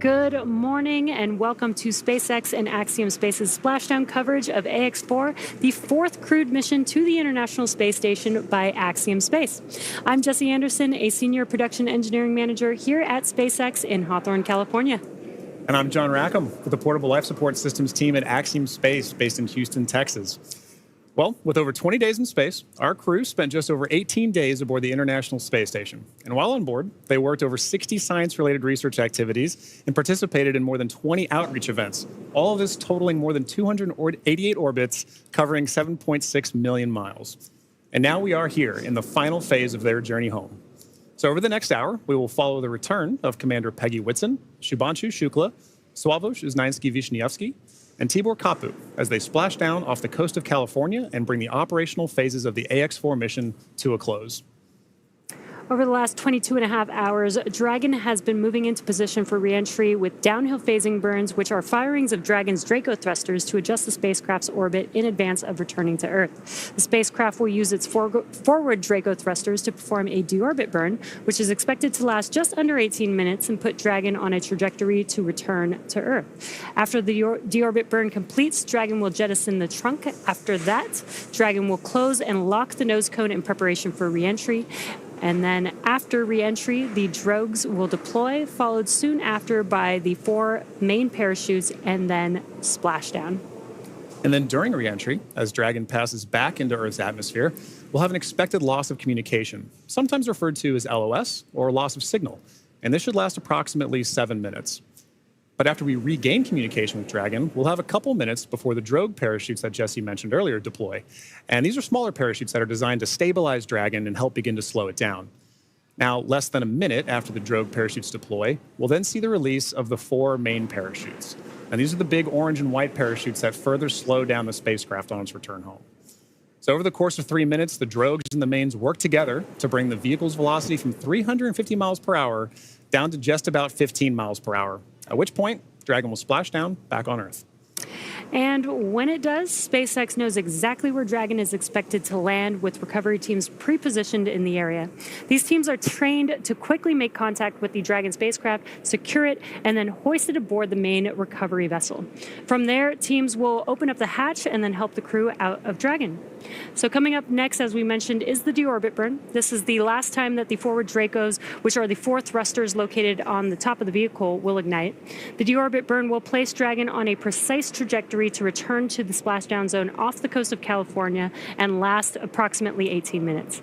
Good morning and welcome to SpaceX and Axiom Space's splashdown coverage of AX-4, the fourth crewed mission to the International Space Station by Axiom Space. I'm Jesse Anderson, a senior production engineering manager here at SpaceX in Hawthorne, California. And I'm John Rackham with the Portable Life Support Systems team at Axiom Space based in Houston, Texas. Well, with over 20 days in space, our crew spent just over 18 days aboard the International Space Station. And while on board, they worked over 60 science-related research activities and participated in more than 20 outreach events, all of this totaling more than 288 orbits, covering 7.6 million miles. And now we are here in the final phase of their journey home. So over the next hour, we will follow the return of Commander Peggy Whitson, Shubhanshu Shukla, Sławomir Znański-Wiśniewski, and Tibor Kapu as they splash down off the coast of California and bring the operational phases of the AX-4 mission to a close. Over the last 22 and a half hours, Dragon has been moving into position for reentry with downhill phasing burns, which are firings of Dragon's Draco thrusters to adjust the spacecraft's orbit in advance of returning to Earth. The spacecraft will use its forward Draco thrusters to perform a deorbit burn, which is expected to last just under 18 minutes and put Dragon on a trajectory to return to Earth. After the deorbit burn completes, Dragon will jettison the trunk. After that, Dragon will close and lock the nose cone in preparation for reentry. And then after re-entry, the drogues will deploy, followed soon after by the 4 main parachutes and then splashdown. And then during re-entry, as Dragon passes back into Earth's atmosphere, we'll have an expected loss of communication, sometimes referred to as LOS, or loss of signal. And this should last approximately 7 minutes. But after we regain communication with Dragon, we'll have a couple minutes before the drogue parachutes that Jesse mentioned earlier deploy. And these are smaller parachutes that are designed to stabilize Dragon and help begin to slow it down. Now, less than a minute after the drogue parachutes deploy, we'll then see the release of the 4 main parachutes. And these are the big orange and white parachutes that further slow down the spacecraft on its return home. So over the course of 3 minutes, the drogues and the mains work together to bring the vehicle's velocity from 350 miles per hour down to just about 15 miles per hour. At which point, Dragon will splash down back on Earth. And when it does, SpaceX knows exactly where Dragon is expected to land, with recovery teams pre-positioned in the area. These teams are trained to quickly make contact with the Dragon spacecraft, secure it, and then hoist it aboard the main recovery vessel. From there, teams will open up the hatch and then help the crew out of Dragon. So coming up next, as we mentioned, is the deorbit burn. This is the last time that the forward Dracos, which are the 4 thrusters located on the top of the vehicle, will ignite. The deorbit burn will place Dragon on a precise trajectory to return to the splashdown zone off the coast of California and last approximately 18 minutes.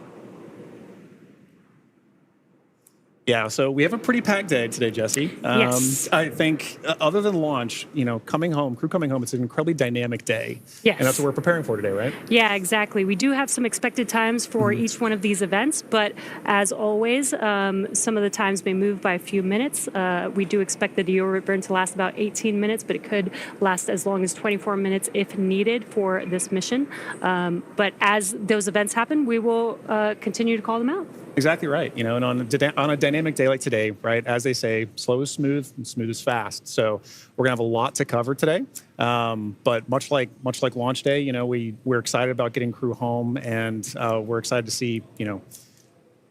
Yeah, so we have a pretty packed day today, Jesse. Yes. I think other than launch, crew coming home, it's an incredibly dynamic day. Yes. And that's what we're preparing for today, right? Yeah, exactly. We do have some expected times for each one of these events, but as always, some of the times may move by a few minutes. We do expect the deorbit burn to last about 18 minutes, but it could last as long as 24 minutes if needed for this mission. But as those events happen, we will continue to call them out. Exactly right. And on a dynamic day like today, right, as they say, slow is smooth and smooth is fast. So we're going to have a lot to cover today. But much like launch day, we're excited about getting crew home, and we're excited to see,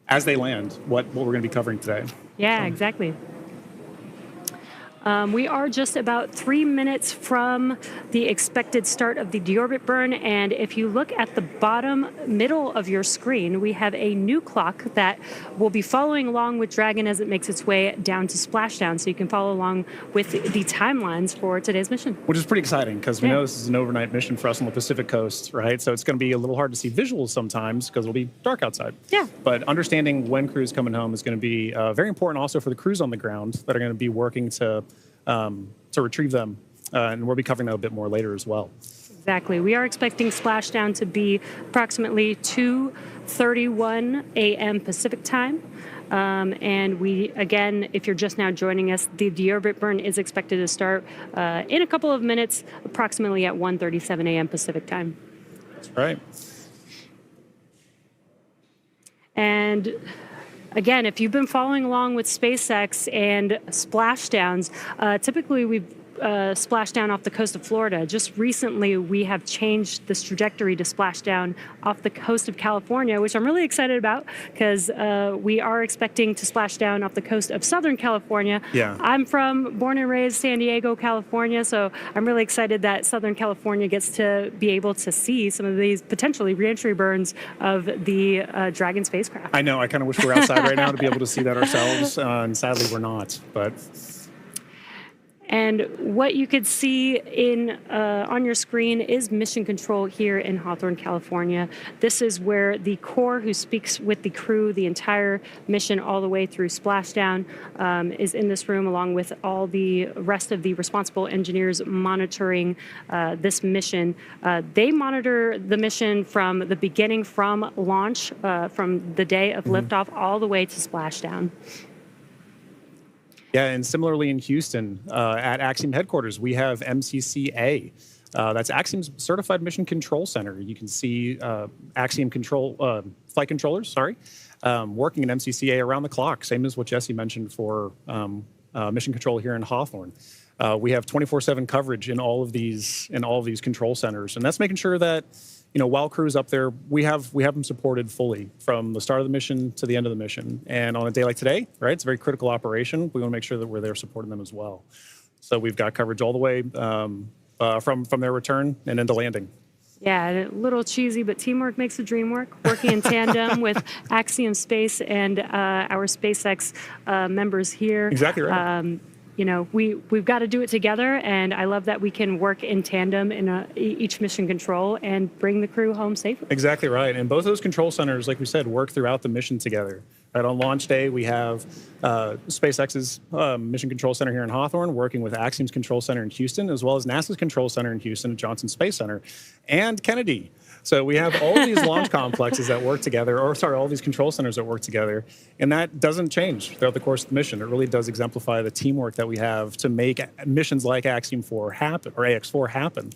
as they land, what we're going to be covering today. Yeah, exactly. We are just about 3 minutes from the expected start of the deorbit burn, and if you look at the bottom middle of your screen, we have a new clock that will be following along with Dragon as it makes its way down to splashdown, so you can follow along with the timelines for today's mission. Which is pretty exciting, because we know this is an overnight mission for us on the Pacific coast, right? So it's going to be a little hard to see visuals sometimes because it'll be dark outside. Yeah. But understanding when crew's coming home is going to be very important also for the crews on the ground that are going to be working to retrieve them, and we'll be covering that a bit more later as well. Exactly. We are expecting splashdown to be approximately 2:31 a.m. Pacific time. And again, if you're just now joining us, the deorbit burn is expected to start in a couple of minutes, approximately at 1:37 a.m. Pacific time. That's right. And again, if you've been following along with SpaceX and splashdowns, typically we've splashdown off the coast of Florida. Just recently, we have changed this trajectory to splashdown off the coast of California, which I'm really excited about because we are expecting to splash down off the coast of Southern California. Yeah. I'm born and raised San Diego, California, so I'm really excited that Southern California gets to be able to see some of these potentially reentry burns of the Dragon spacecraft. I know. I kind of wish we were outside right now to be able to see that ourselves, and sadly we're not. But and what you could see on your screen is mission control here in Hawthorne, California. This is where the Corps, who speaks with the crew the entire mission all the way through splashdown, is in this room along with all the rest of the responsible engineers monitoring this mission. They monitor the mission from the beginning, from launch, from the day of liftoff, all the way to splashdown. yeah, and similarly in Houston, at Axiom headquarters, we have MCCA. That's Axiom's Certified Mission Control Center. You can see Axiom flight controllers, working in MCCA around the clock, same as what Jesse mentioned for mission control here in Hawthorne. We have 24/7 coverage in all of these control centers, and that's making sure that while crew's up there, we have them supported fully from the start of the mission to the end of the mission. And on a day like today, right, it's a very critical operation. We want to make sure that we're there supporting them as well. So we've got coverage all the way from their return and into landing. Yeah, a little cheesy, but teamwork makes the dream work. Working in tandem with Axiom Space and our SpaceX members here. Exactly right. We've got to do it together, and I love that we can work in tandem in each mission control and bring the crew home safely. Exactly right. And both of those control centers, like we said, work throughout the mission together. Right, on launch day, we have SpaceX's Mission Control Center here in Hawthorne working with Axiom's Control Center in Houston, as well as NASA's Control Center in Houston at Johnson Space Center, and Kennedy. So we have all these launch complexes that work together, all these control centers that work together, and that doesn't change throughout the course of the mission. It really does exemplify the teamwork that we have to make missions like Axiom 4 happen, or AX4 happen.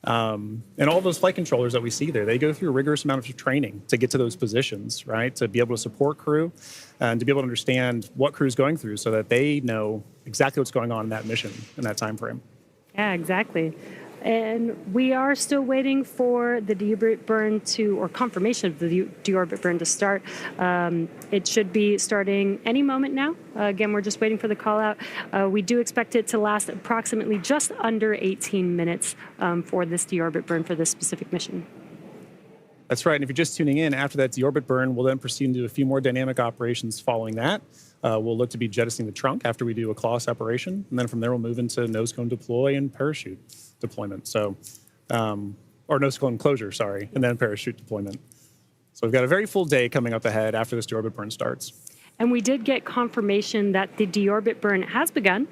And all those flight controllers that we see there, they go through a rigorous amount of training to get to those positions, right? To be able to support crew and to be able to understand what crew's going through so that they know exactly what's going on in that mission in that time frame. Yeah, exactly. And we are still waiting for the deorbit burn or confirmation of the deorbit burn to start. It should be starting any moment now. Again, we're just waiting for the call out. We do expect it to last approximately just under 18 minutes for this deorbit burn for this specific mission. That's right. And if you're just tuning in, after that deorbit burn, we'll then proceed into a few more dynamic operations following that. We'll look to be jettisoning the trunk after we do a claw separation. And then from there, we'll move into nose cone deploy and parachute deployment. Or nose cone closure, and then parachute deployment. So we've got a very full day coming up ahead after this deorbit burn starts. And we did get confirmation that the deorbit burn has begun.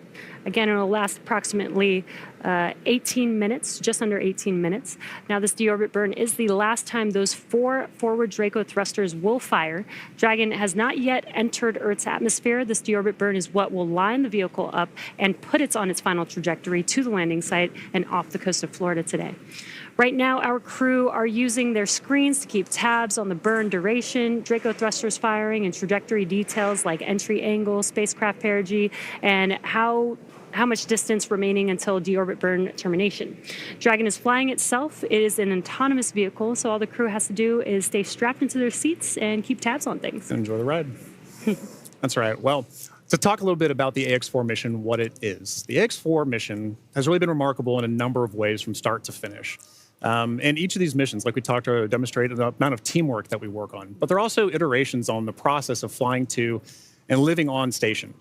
Again, it will last approximately 18 minutes, just under 18 minutes. Now, this deorbit burn is the last time those 4 forward Draco thrusters will fire. Dragon has not yet entered Earth's atmosphere. This deorbit burn is what will line the vehicle up and put it on its final trajectory to the landing site and off the coast of Florida today. Right now, our crew are using their screens to keep tabs on the burn duration, Draco thrusters firing, and trajectory details like entry angle, spacecraft perigee, and how much distance remaining until deorbit burn termination. Dragon is flying itself. It is an autonomous vehicle, so all the crew has to do is stay strapped into their seats and keep tabs on things. Enjoy the ride. That's right. Well, to talk a little bit about the AX4 mission, what it is. The AX4 mission has really been remarkable in a number of ways from start to finish. And each of these missions, like we talked about, demonstrate the amount of teamwork that we work on. But they're also iterations on the process of flying to and living on station.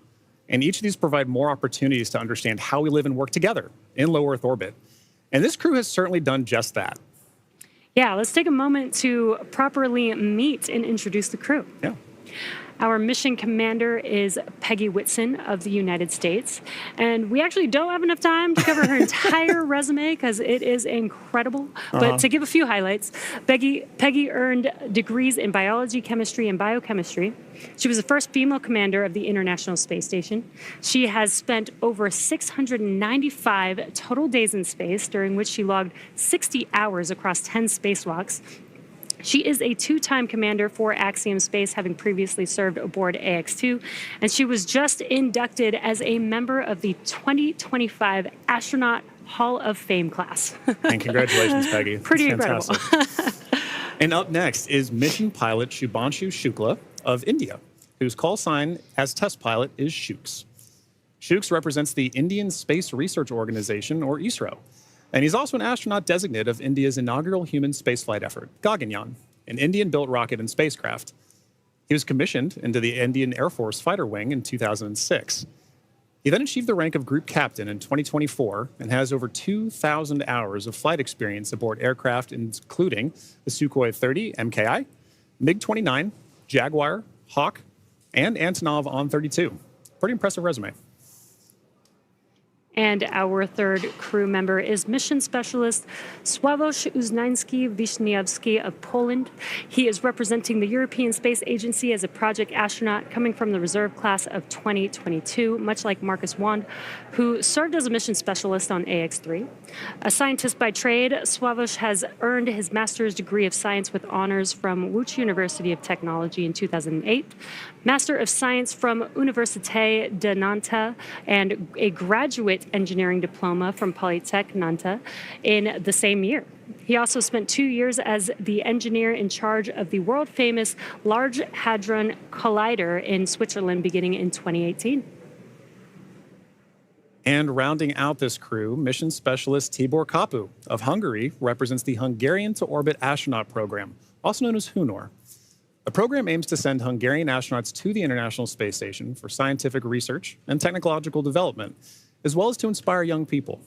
And each of these provide more opportunities to understand how we live and work together in low Earth orbit. And this crew has certainly done just that. Yeah, let's take a moment to properly meet and introduce the crew. Yeah. Our mission commander is Peggy Whitson of the United States. And we actually don't have enough time to cover her entire resume because it is incredible. But to give a few highlights, Peggy earned degrees in biology, chemistry, and biochemistry. She was the first female commander of the International Space Station. She has spent over 695 total days in space, during which she logged 60 hours across 10 spacewalks. She is a two-time commander for Axiom Space, having previously served aboard AX-2, and she was just inducted as a member of the 2025 Astronaut Hall of Fame class. And congratulations, Peggy. Pretty incredible. And up next is mission pilot Shubhanshu Shukla of India, whose call sign as test pilot is Shuks. Shuks represents the Indian Space Research Organization, or ISRO. And he's also an astronaut designate of India's inaugural human spaceflight effort, Gaganyaan, an Indian-built rocket and spacecraft. He was commissioned into the Indian Air Force Fighter Wing in 2006. He then achieved the rank of Group Captain in 2024 and has over 2,000 hours of flight experience aboard aircraft, including the Sukhoi 30 MKI, MiG-29, Jaguar, Hawk, and Antonov On-32. Pretty impressive resume. And our third crew member is mission specialist Sławomir Uznański-Wiśniewski of Poland. He is representing the European Space Agency as a project astronaut coming from the reserve class of 2022, much like Marcus Wand, who served as a mission specialist on AX-3. A scientist by trade, Sławomir has earned his master's degree of science with honors from Łódź University of Technology in 2008, Master of Science from Université de Nantes, and a graduate engineering diploma from Polytech Nantes in the same year. He also spent 2 years as the engineer in charge of the world-famous Large Hadron Collider in Switzerland beginning in 2018. And rounding out this crew, mission specialist Tibor Kapu of Hungary represents the Hungarian to Orbit astronaut program, also known as HUNOR. The program aims to send Hungarian astronauts to the International Space Station for scientific research and technological development, as well as to inspire young people.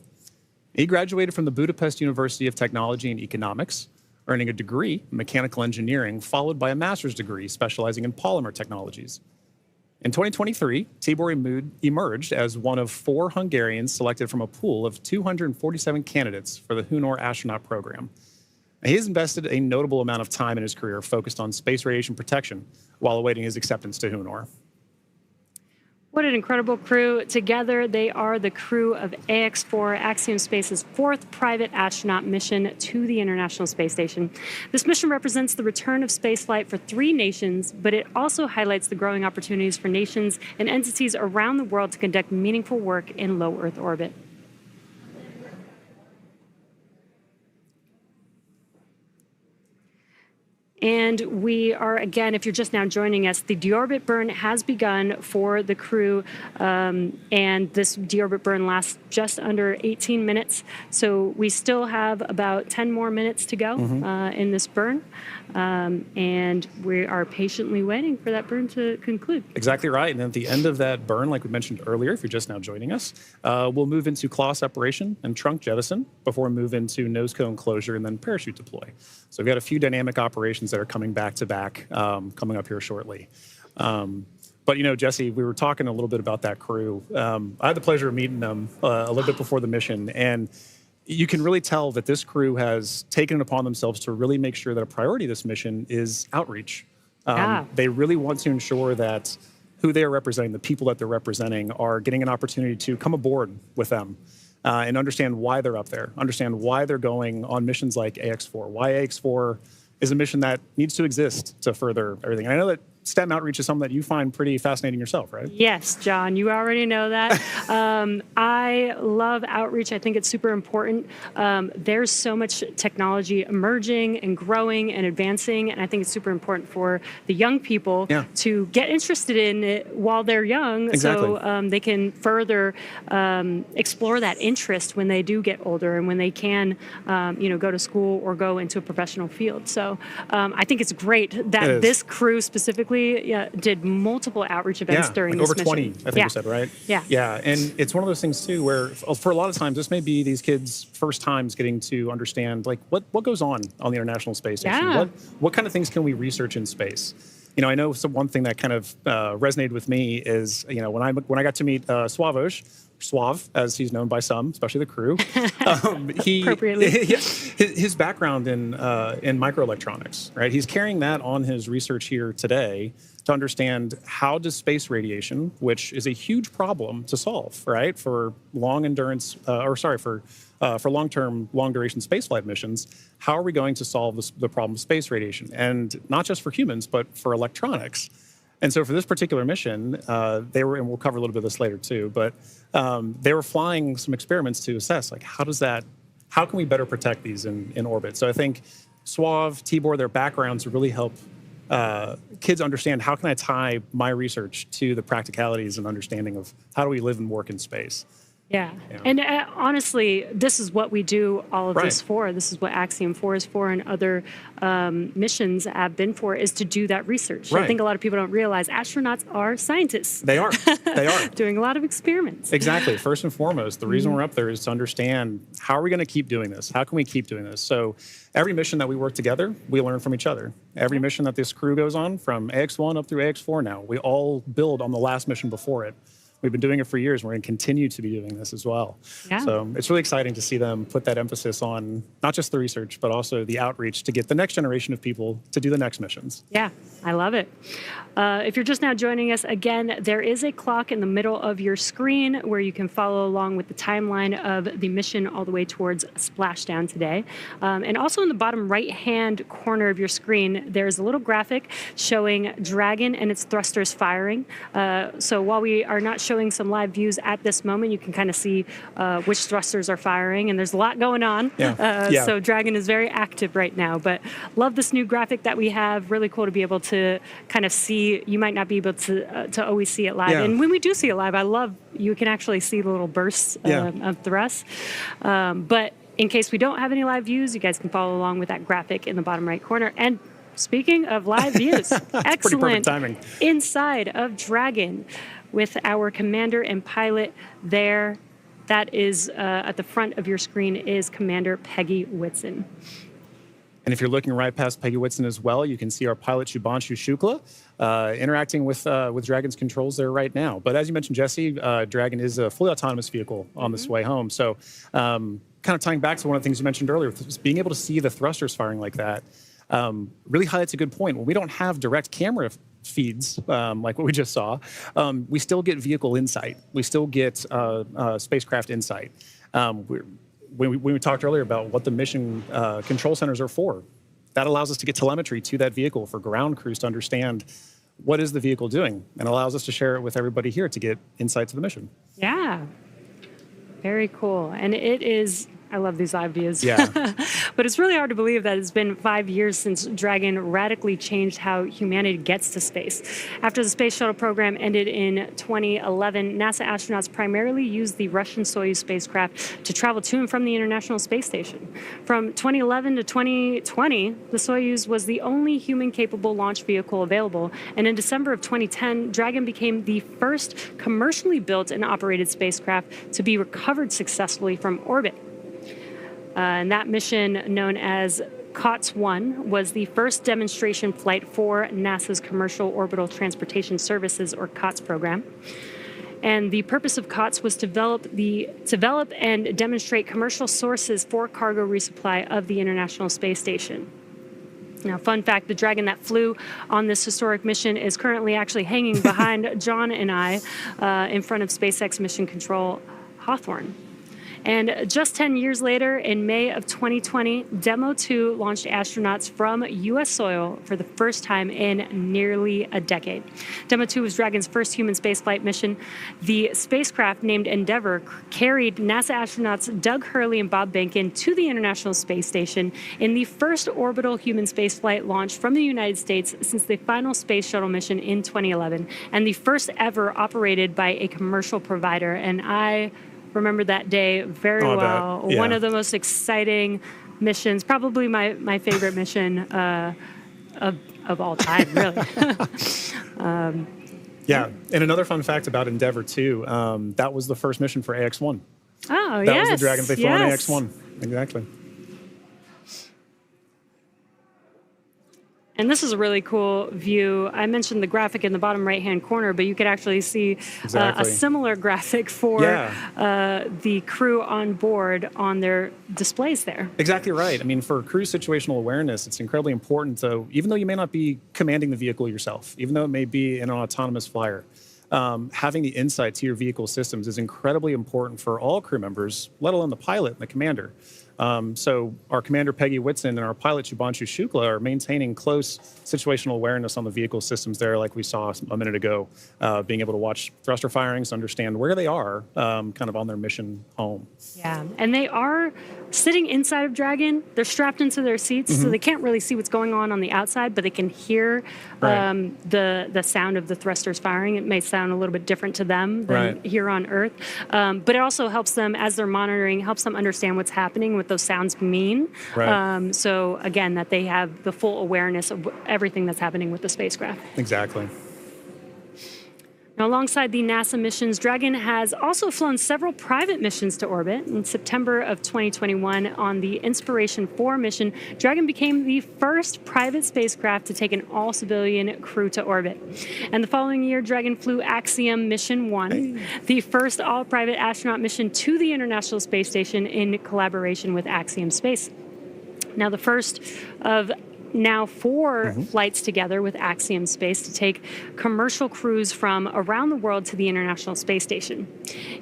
He graduated from the Budapest University of Technology and Economics, earning a degree in mechanical engineering, followed by a master's degree specializing in polymer technologies. In 2023, Tibor emerged as one of 4 Hungarians selected from a pool of 247 candidates for the HUNOR astronaut program. He has invested a notable amount of time in his career focused on space radiation protection while awaiting his acceptance to HUNOR. What an incredible crew. Together, they are the crew of AX-4, Axiom Space's 4th private astronaut mission to the International Space Station. This mission represents the return of spaceflight for 3 nations, but it also highlights the growing opportunities for nations and entities around the world to conduct meaningful work in low Earth orbit. And we are, again, if you're just now joining us, the deorbit burn has begun for the crew, and this deorbit burn lasts just under 18 minutes. So we still have about 10 more minutes to go in this burn, and we are patiently waiting for that burn to conclude. Exactly right. And at the end of that burn, like we mentioned earlier, if you're just now joining us, we'll move into claw separation and trunk jettison before we move into nose cone closure and then parachute deploy. So we've got a few dynamic operations that are coming back to back, coming up here shortly. But, you know, Jesse, we were talking a little bit about that crew. I had the pleasure of meeting them a little bit before the mission, and you can really tell that this crew has taken it upon themselves to really make sure that a priority of this mission is outreach. They really want to ensure that who they are representing, the people that they're representing, are getting an opportunity to come aboard with them. And understand why they're up there, understand why they're going on missions like AX-4, why AX-4 is a mission that needs to exist to further everything. And I know that STEM outreach is something that you find pretty fascinating yourself, right? Yes, John, you already know that. I love outreach. I think it's super important. There's so much technology emerging and growing and advancing, and I think it's super important for the young people to get interested in it while they're young, so they can further explore that interest when they do get older and when they can, go to school or go into a professional field. So I think it's great that this crew specifically did multiple outreach events during this over mission. 20, I think you said, right? Yeah, and it's one of those things too where for a lot of times this may be these kids' first times getting to understand like what goes on the International Space Station. What kind of things can we research in space? You know, I know one thing that kind of resonated with me is, when I got to meet Sławomir, Suave, as he's known by some, especially the crew. Appropriately. His background in microelectronics, right? He's carrying that on his research here today to understand how does space radiation, which is a huge problem to solve, right, for long endurance, for long-term, long-duration spaceflight missions, how are we going to solve the problem of space radiation? And not just for humans, but for electronics. And so for this particular mission, they were, and we'll cover a little bit of this later too, but they were flying some experiments to assess, like, how can we better protect these in orbit? So I think Suave, Tibor, their backgrounds really help kids understand how can I tie my research to the practicalities and understanding of how do we live and work in space. Yeah. And honestly, this is what we do all of this for. This is what Axiom 4 is for, and other missions have been for, is to do that research. I think a lot of people don't realize astronauts are scientists. They are. They are. Doing a lot of experiments. Exactly. First and foremost, the reason we're up there is to understand how are we going to keep doing this? How can we keep doing this? So every mission that we work together, we learn from each other. Every mission that this crew goes on, from AX1 up through AX4 now, we all build on the last mission before it. We've been doing it for years. We're going to continue to be doing this as well. Yeah. So it's really exciting to see them put that emphasis on not just the research, but also the outreach to get the next generation of people to do the next missions. Yeah, I love it. If you're just now joining us, again, there is a clock in the middle of your screen where you can follow along with the timeline of the mission all the way towards splashdown today. And also in the bottom right-hand corner of your screen, there's a little graphic showing Dragon and its thrusters firing. So while we are not showing some live views at this moment, you can kind of see which thrusters are firing, and there's a lot going on. So Dragon is very active right now, but love this new graphic that we have. Really cool to be able to kind of see. You might not be able to always see it live, and when we do see it live, I love you can actually see the little bursts of thrust. But in case we don't have any live views, you guys can follow along with that graphic in the bottom right corner. And speaking of live views, excellent timing. Inside of Dragon, with our commander and pilot there. That is at the front of your screen is Commander Peggy Whitson. And if you're looking right past Peggy Whitson as well, you can see our pilot Shubhanshu Shukla interacting with Dragon's controls there right now. But as you mentioned, Jesse, Dragon is a fully autonomous vehicle on this way home. So kind of tying back to one of the things you mentioned earlier, being able to see the thrusters firing like that really highlights a good point. When we don't have direct camera feeds like what we just saw, we still get vehicle insight. We still get spacecraft insight. When we talked earlier about what the mission control centers are for, that allows us to get telemetry to that vehicle for ground crews to understand what is the vehicle doing, and allows us to share it with everybody here to get insights of the mission. Yeah. Very cool. And it is, I love these live views. Yeah. But it's really hard to believe that it's been 5 years since Dragon radically changed how humanity gets to space. After the space shuttle program ended in 2011, NASA astronauts primarily used the Russian Soyuz spacecraft to travel to and from the International Space Station. From 2011 to 2020, the Soyuz was the only human-capable launch vehicle available, and in December of 2010, Dragon became the first commercially built and operated spacecraft to be recovered successfully from orbit. And that mission, known as COTS-1, was the first demonstration flight for NASA's Commercial Orbital Transportation Services, or COTS program. And the purpose of COTS was to develop and demonstrate commercial sources for cargo resupply of the International Space Station. Now, fun fact, the Dragon that flew on this historic mission is currently actually hanging behind John and I in front of SpaceX Mission Control Hawthorne. And just 10 years later, in May of 2020, Demo 2 launched astronauts from U.S. soil for the first time in nearly a decade. Demo 2 was Dragon's first human spaceflight mission. The spacecraft, named Endeavour, carried NASA astronauts Doug Hurley and Bob Behnken to the International Space Station in the first orbital human spaceflight launch from the United States since the final space shuttle mission in 2011, and the first ever operated by a commercial provider. And I remember that day very well. Yeah. One of the most exciting missions, probably my favorite mission of all time, really. Yeah, and another fun fact about Endeavour, too, that was the first mission for AX1. Oh, that was the Dragon they flew on AX1. Exactly. And this is a really cool view. I mentioned the graphic in the bottom right-hand corner, but you could actually see a similar graphic for the crew on board on their displays there. Exactly right. I mean, for crew situational awareness, it's incredibly important. So even though you may not be commanding the vehicle yourself, even though it may be in an autonomous flyer, having the insight to your vehicle systems is incredibly important for all crew members, let alone the pilot and the commander. So our commander, Peggy Whitson, and our pilot, Shubhanshu Shukla, are maintaining close situational awareness on the vehicle systems there, like we saw a minute ago, being able to watch thruster firings, understand where they are kind of on their mission home. Yeah, and they are sitting inside of Dragon. They're strapped into their seats, so they can't really see what's going on the outside, but they can hear the sound of the thrusters firing. It may sound a little bit different to them than here on Earth, but it also helps them, as they're monitoring, helps them understand what's happening, what those sounds mean. So again, that they have the full awareness of everything that's happening with the spacecraft. Exactly. Now, alongside the NASA missions, Dragon has also flown several private missions to orbit. In September of 2021, on the Inspiration 4 mission, Dragon became the first private spacecraft to take an all-civilian crew to orbit. And the following year, Dragon flew Axiom Mission 1, the first all-private astronaut mission to the International Space Station in collaboration with Axiom Space. Now, the first of now 4 flights together with Axiom Space to take commercial crews from around the world to the International Space Station.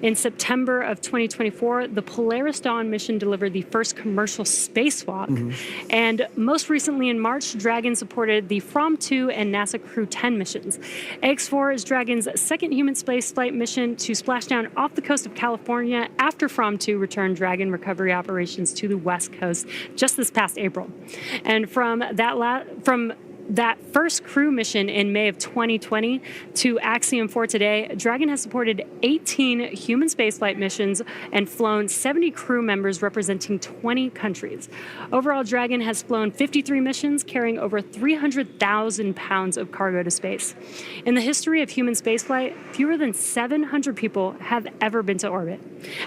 In September of 2024, the Polaris Dawn mission delivered the first commercial spacewalk. And most recently in March, Dragon supported the From-2 and NASA Crew 10 missions. AX-4 is Dragon's second human spaceflight mission to splashdown off the coast of California after From-2 returned Dragon recovery operations to the West Coast just this past April. And from that first crew mission in May of 2020 to Axiom 4 today, Dragon has supported 18 human spaceflight missions and flown 70 crew members representing 20 countries. Overall, Dragon has flown 53 missions, carrying over 300,000 pounds of cargo to space. In the history of human spaceflight, fewer than 700 people have ever been to orbit.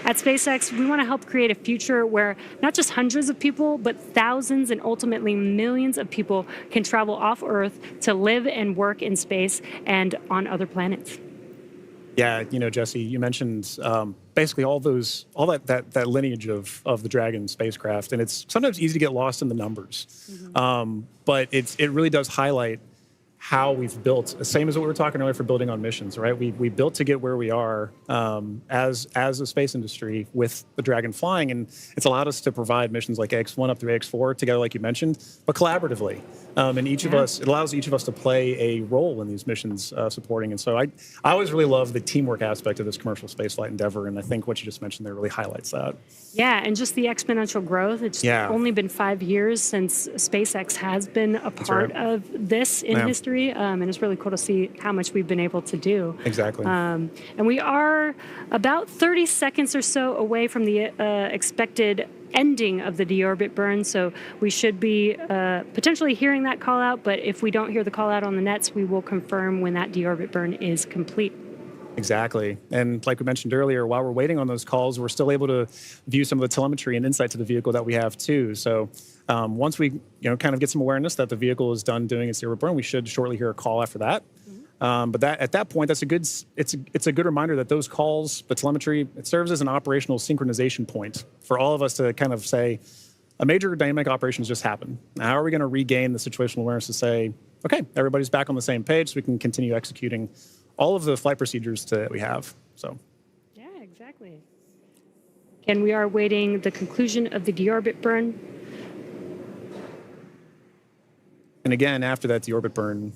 At SpaceX, we want to help create a future where not just hundreds of people, but thousands and ultimately millions of people can travel off Earth to live and work in space and on other planets. Yeah, you know, Jesse, you mentioned basically all that lineage of the Dragon spacecraft, and it's sometimes easy to get lost in the numbers. But it really does highlight how we've built, same as what we were talking earlier for building on missions, right? We built to get where we are as a space industry with the Dragon flying, and it's allowed us to provide missions like X1 up through X4 together, like you mentioned, but collaboratively. And each of us, it allows each of us to play a role in these missions supporting. And so I always really love the teamwork aspect of this commercial spaceflight endeavor, and I think what you just mentioned there really highlights that. Yeah, and just the exponential growth. It's only been 5 years since SpaceX has been a part of this in history. And it's really cool to see how much we've been able to do. Exactly. And we are about 30 seconds or so away from the expected ending of the deorbit burn, so we should be potentially hearing that call out, but if we don't hear the call out on the nets, we will confirm when that deorbit burn is complete. Exactly. And like we mentioned earlier, while we're waiting on those calls, we're still able to view some of the telemetry and insight to the vehicle that we have too. So once we kind of get some awareness that the vehicle is done doing its deorbit burn, we should shortly hear a call after that. But at that point, it's a good reminder that those calls, the telemetry, it serves as an operational synchronization point for all of us to kind of say, a major dynamic operation has just happened. Now, how are we going to regain the situational awareness to say, okay, everybody's back on the same page so we can continue executing all of the flight procedures that we have. So. Yeah, exactly. And we are awaiting the conclusion of the deorbit burn. And again, after that deorbit burn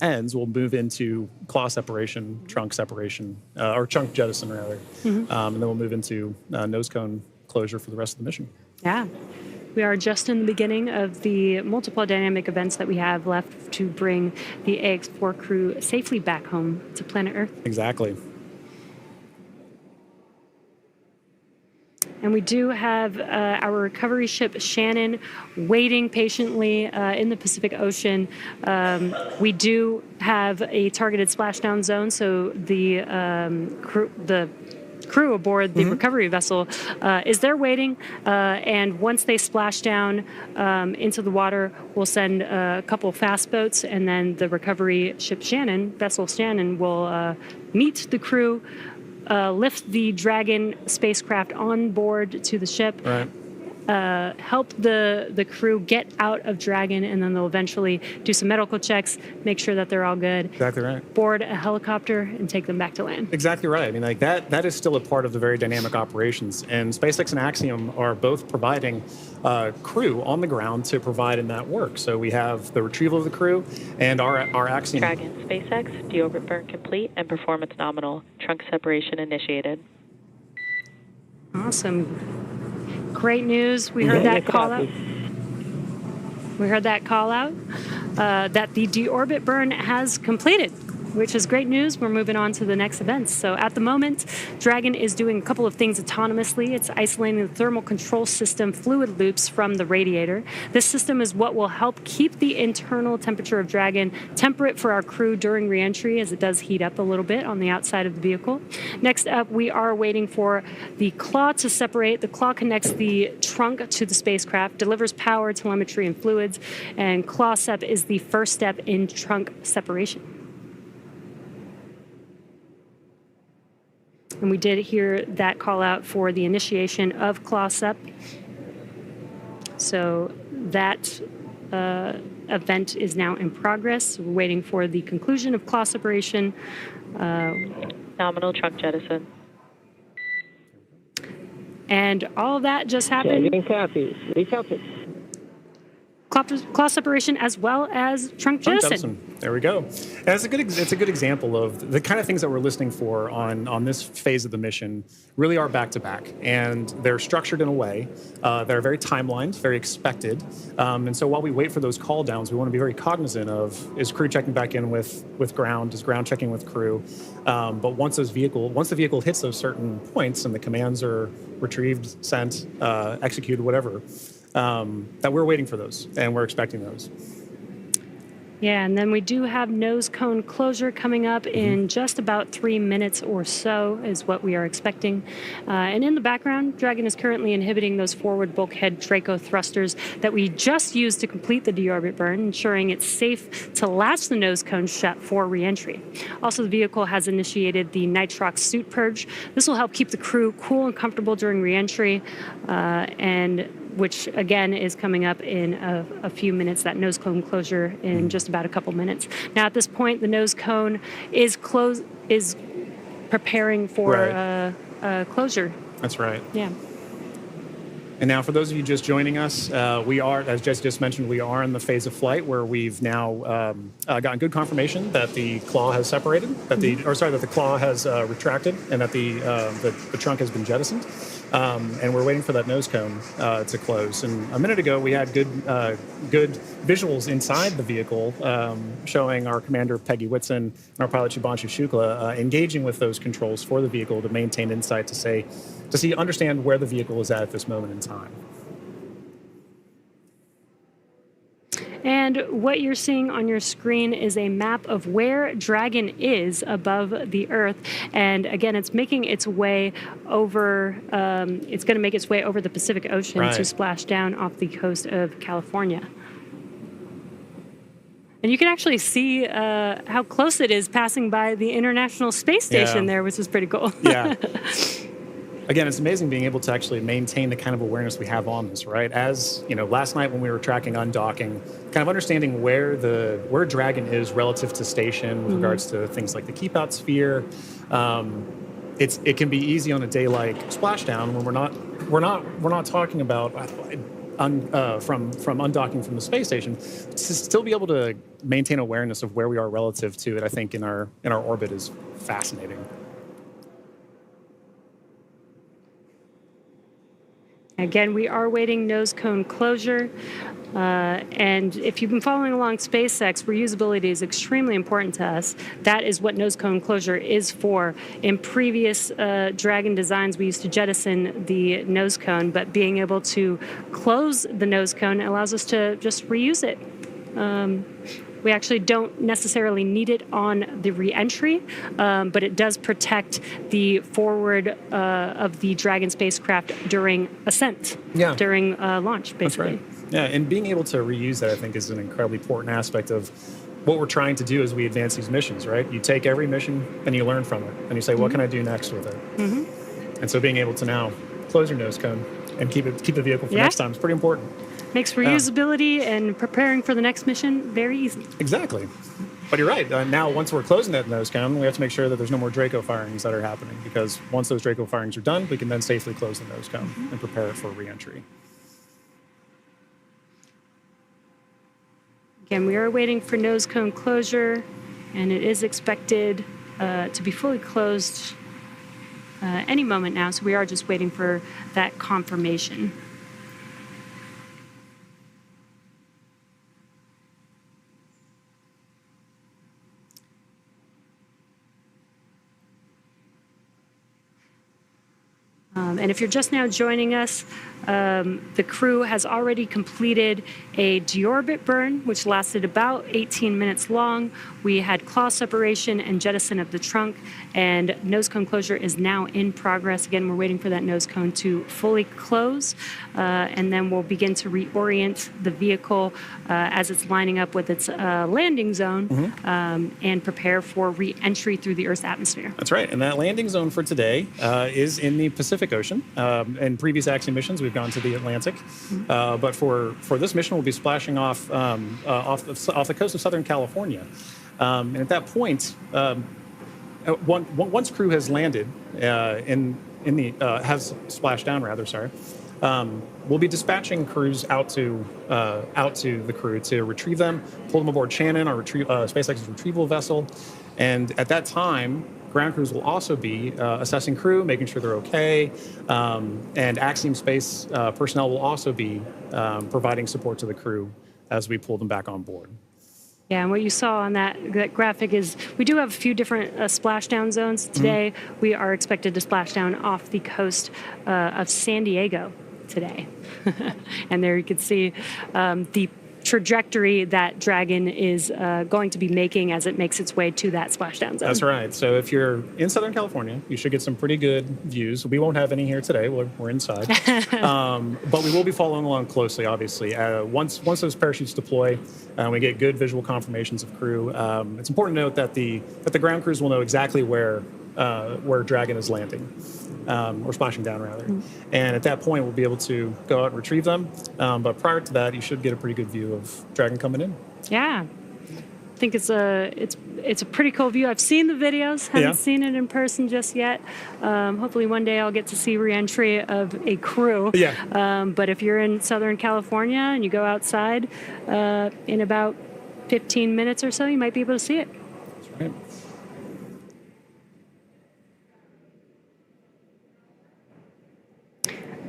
ends, we'll move into claw separation, trunk separation, or trunk jettison rather. And then we'll move into nose cone closure for the rest of the mission. Yeah. We are just in the beginning of the multiple dynamic events that we have left to bring the AX4 crew safely back home to planet Earth. Exactly. And we do have our recovery ship Shannon waiting patiently in the Pacific Ocean. We do have a targeted splashdown zone, so the crew aboard the recovery vessel is they're waiting, and once they splash down into the water, we'll send a couple fast boats, and then the recovery ship vessel Shannon, will meet the crew, lift the Dragon spacecraft on board to the ship, Right. Help the crew get out of Dragon, and then they'll eventually do some medical checks, make sure that they're all good. Exactly right. Board a helicopter and take them back to land. Exactly right. I mean, like that is still a part of the very dynamic operations. And SpaceX and Axiom are both providing crew on the ground to provide in that work. So we have the retrieval of the crew and our Axiom. Dragon SpaceX, deorbit burn complete and performance nominal. Trunk separation initiated. Awesome. Great news. We heard that call out. We heard that call out that the deorbit burn has completed, which is great news. We're moving on to the next events. So at the moment, Dragon is doing a couple of things autonomously. It's isolating the thermal control system fluid loops from the radiator. This system is what will help keep the internal temperature of Dragon temperate for our crew during reentry, as it does heat up a little bit on the outside of the vehicle. Next up, we are waiting for the claw to separate. The claw connects the trunk to the spacecraft, delivers power, telemetry, and fluids, and claw sep is the first step in trunk separation. And we did hear that call out for the initiation of claw sep. So that event is now in progress. We're waiting for the conclusion of claw separation. Nominal trunk jettison. And all of that just happened. Claw separation as well as trunk jettison. There we go. And it's a good example of the kind of things that we're listening for on this phase of the mission. Really are back to back, and they're structured in a way that are very timelined, very expected. And so while we wait for those call downs, we want to be very cognizant of, is crew checking back in with ground, is ground checking with crew. But once the vehicle hits those certain points and the commands are retrieved, sent, executed, whatever. That we're waiting for those, and we're expecting those. Yeah, and then we do have nose cone closure coming up in just about 3 minutes or so is what we are expecting. And in the background, Dragon is currently inhibiting those forward bulkhead Draco thrusters that we just used to complete the deorbit burn, ensuring it's safe to latch the nose cone shut for reentry. Also, the vehicle has initiated the nitrox suit purge. This will help keep the crew cool and comfortable during reentry, and which again is coming up in a few minutes, that nose cone closure in just about a couple minutes. Now at this point, the nose cone is preparing for closure. That's right. Yeah. And now for those of you just joining us, we are, as Jess just mentioned, we are in the phase of flight where we've now gotten good confirmation that the claw has separated, that the claw has retracted, and that the trunk has been jettisoned. And we're waiting for that nose cone to close. And a minute ago, we had good visuals inside the vehicle showing our commander, Peggy Whitson, and our pilot, Shubhanshu Shukla, engaging with those controls for the vehicle to maintain insight, to understand where the vehicle is at this moment in time. And what you're seeing on your screen is a map of where Dragon is above the Earth. And again, it's making its way over, it's going to make its way over the Pacific Ocean to splash down off the coast of California. And you can actually see how close it is passing by the International Space Station there, which is pretty cool. Yeah. Again, it's amazing being able to actually maintain the kind of awareness we have on this, right? As you know, last night when we were tracking undocking, kind of understanding where Dragon is relative to station with regards to things like the keep out sphere. It can be easy on a day like splashdown when we're not talking about from undocking from the space station, to still be able to maintain awareness of where we are relative to it. I think in our orbit is fascinating. Again, we are waiting nose cone closure. And if you've been following along SpaceX, reusability is extremely important to us. That is what nose cone closure is for. In previous Dragon designs, we used to jettison the nose cone, but being able to close the nose cone allows us to just reuse it. We actually don't necessarily need it on the re-entry, but it does protect the forward of the Dragon spacecraft during ascent, during launch, basically. That's right. Yeah, and being able to reuse that, I think, is an incredibly important aspect of what we're trying to do as we advance these missions, right? You take every mission and you learn from it, and you say, what can I do next with it? And so being able to now close your nose cone and keep the vehicle for next time is pretty important. Makes reusability and preparing for the next mission very easy. Exactly. But you're right. Now, once we're closing that nose cone, we have to make sure that there's no more Draco firings that are happening, because once those Draco firings are done, we can then safely close the nose cone and prepare it for re-entry. Again, we are waiting for nose cone closure, and it is expected to be fully closed any moment now, so we are just waiting for that confirmation. And if you're just now joining us, the crew has already completed a deorbit burn, which lasted about 18 minutes long. We had claw separation and jettison of the trunk, and nose cone closure is now in progress. Again, we're waiting for that nose cone to fully close, and then we'll begin to reorient the vehicle as it's lining up with its landing zone and prepare for re-entry through the Earth's atmosphere. That's right, and that landing zone for today is in the Pacific Ocean. In previous Axiom missions, we've gone to the Atlantic, but for this mission, we'll be splashing off the coast of Southern California. And at that point, once crew has landed has splashed down, rather, sorry, we'll be dispatching crews out to the crew to retrieve them, pull them aboard Shannon, our SpaceX's retrieval vessel, and at that time, ground crews will also be assessing crew, making sure they're okay, and Axiom Space personnel will also be providing support to the crew as we pull them back on board. Yeah, and what you saw on that graphic is we do have a few different splashdown zones. Today, we are expected to splash down off the coast of San Diego today. And there you can see the trajectory that Dragon is going to be making as it makes its way to that splashdown zone. That's right. So if you're in Southern California, you should get some pretty good views. We won't have any here today. We're inside. But we will be following along closely, obviously. Once those parachutes deploy, we get good visual confirmations of crew. It's important to note that the ground crews will know exactly where Dragon is landing, or splashing down, rather. And at that point, we'll be able to go out and retrieve them. But prior to that, you should get a pretty good view of Dragon coming in. Yeah. I think it's a pretty cool view. I've seen the videos, haven't seen it in person just yet. Hopefully one day I'll get to see re-entry of a crew. But if you're in Southern California and you go outside in about 15 minutes or so, you might be able to see it. That's right.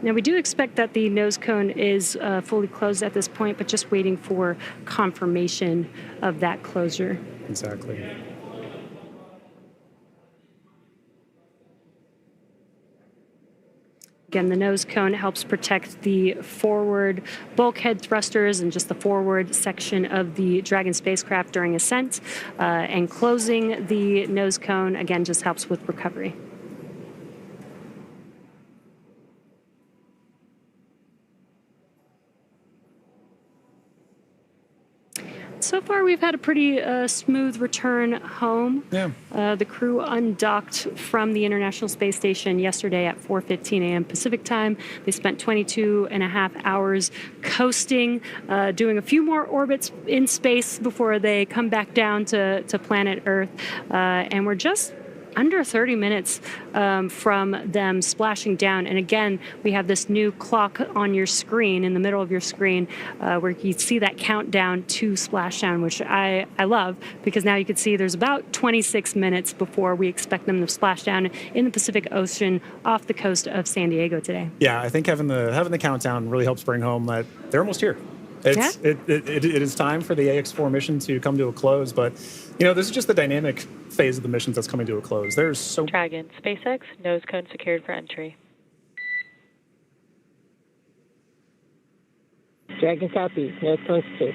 Now, we do expect that the nose cone is fully closed at this point, but just waiting for confirmation of that closure. Exactly. Again, the nose cone helps protect the forward bulkhead thrusters and just the forward section of the Dragon spacecraft during ascent. And closing the nose cone, again, just helps with recovery. So far, we've had a pretty smooth return home. Yeah. The crew undocked from the International Space Station yesterday at 4:15 a.m. Pacific time. They spent 22 and a half hours coasting, doing a few more orbits in space before they come back down to planet Earth. And we're just under 30 minutes from them splashing down. And again, we have this new clock on your screen, in the middle of your screen, where you see that countdown to splashdown, which I love, because now you can see there's about 26 minutes before we expect them to splash down in the Pacific Ocean off the coast of San Diego today. Yeah, I think having the countdown really helps bring home that they're almost here. It is time for the AX4 mission to come to a close, but this is just the dynamic phase of the missions that's coming to a close. There's so Dragon, SpaceX, nose cone secured for entry. Dragon copy, nose cone secured.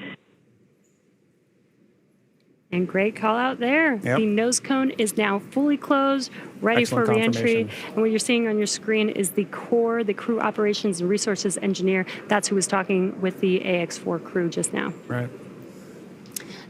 And great call out there. Yep. The nose cone is now fully closed, ready Excellent for reentry. confirmation. And what you're seeing on your screen is the core, the crew operations and resources engineer. That's who was talking with the AX4 crew just now. Right.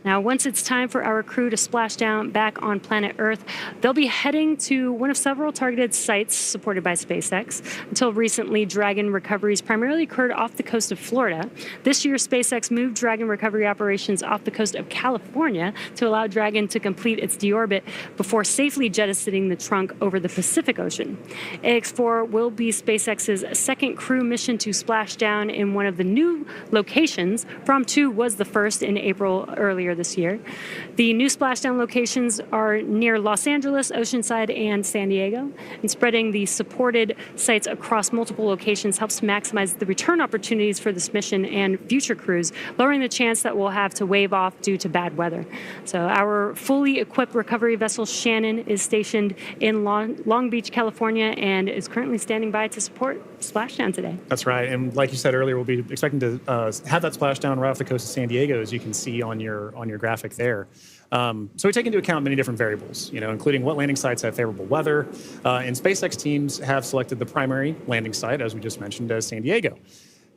Now, once it's time for our crew to splash down back on planet Earth, they'll be heading to one of several targeted sites supported by SpaceX. Until recently, Dragon recoveries primarily occurred off the coast of Florida. This year, SpaceX moved Dragon recovery operations off the coast of California to allow Dragon to complete its deorbit before safely jettisoning the trunk over the Pacific Ocean. AX4 will be SpaceX's second crew mission to splash down in one of the new locations. From 2 was the first in April earlier this year. The new splashdown locations are near Los Angeles, Oceanside, and San Diego. And spreading the supported sites across multiple locations helps maximize the return opportunities for this mission and future crews, lowering the chance that we'll have to wave off due to bad weather. So our fully equipped recovery vessel Shannon is stationed in Long Beach, California, and is currently standing by to support splashdown today. That's right. And like you said earlier, we'll be expecting to have that splashdown right off the coast of San Diego, as you can see on your graphic there. So we take into account many different variables, including what landing sites have favorable weather. And SpaceX teams have selected the primary landing site, as we just mentioned, as San Diego.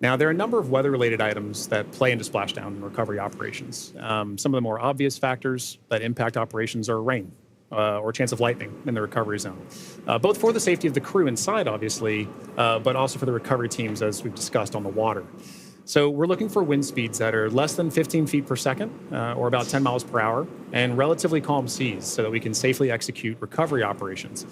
Now, there are a number of weather-related items that play into splashdown and recovery operations. Some of the more obvious factors that impact operations are rain or chance of lightning in the recovery zone, both for the safety of the crew inside, obviously, but also for the recovery teams, as we've discussed, on the water. So we're looking for wind speeds that are less than 15 feet per second, or about 10 miles per hour, and relatively calm seas so that we can safely execute recovery operations.